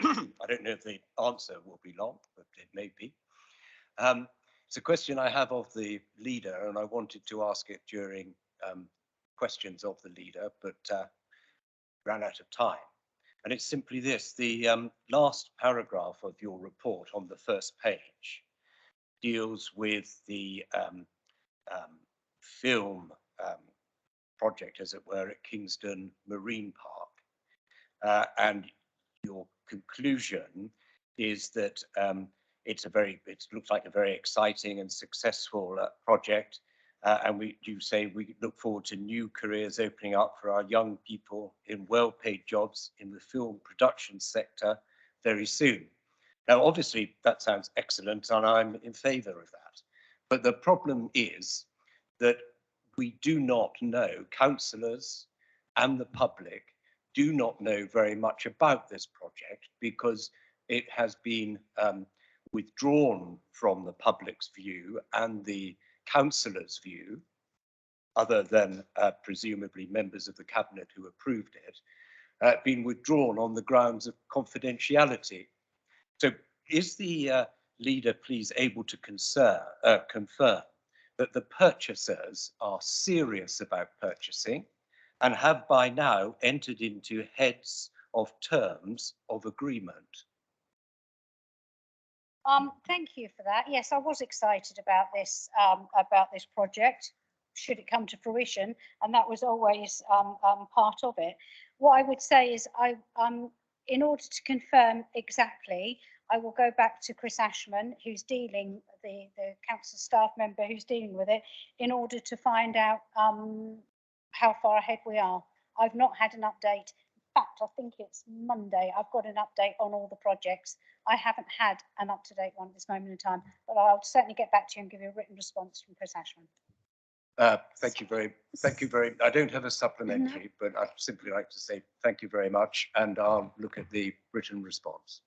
I don't know if the answer will be long, but it may be. It's a question I have of the leader, and I wanted to ask it during questions of the leader, but ran out of time. And it's simply this: the last paragraph of your report on the first page deals with the film project, as it were, at Kingston Marine Park. And your conclusion is that it looks like a very exciting and successful project. And you say we look forward to new careers opening up for our young people in well-paid jobs in the film production sector very soon. Now, obviously, that sounds excellent, and I'm in favour of that. But the problem is that we do not know, councillors and the public do not know very much about this project, because it has been withdrawn from the public's view and the councillors' view, other than presumably members of the cabinet who approved it, been withdrawn on the grounds of confidentiality. So is the leader please able to confirm that the purchasers are serious about purchasing and have by now entered into heads of terms of agreement? Thank you for that. Yes, I was excited about this project, should it come to fruition, and that was always part of it. What I would say is, in order to confirm exactly, I will go back to Chris Ashman, who's dealing, the council staff member who's dealing with it, in order to find out how far ahead we are. I've not had an update. In fact, I think it's Monday. I've got an update on all the projects. I haven't had an up-to-date one at this moment in time, but I'll certainly get back to you and give you a written response from Chris Ashman. Thank you very. I don't have a supplementary, but I'd simply like to say thank you very much, and I'll look at the written response.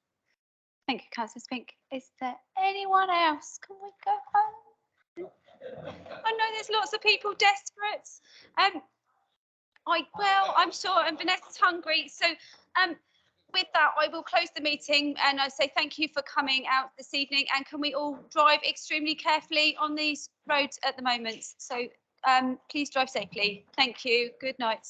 Thank you, Councillor Spink. Is there anyone else? Can we go home? I know there's lots of people desperate. I'm sure, and Vanessa's hungry. So with that, I will close the meeting, and I say thank you for coming out this evening, and can we all drive extremely carefully on these roads at the moment? So please drive safely. Thank you. Good night.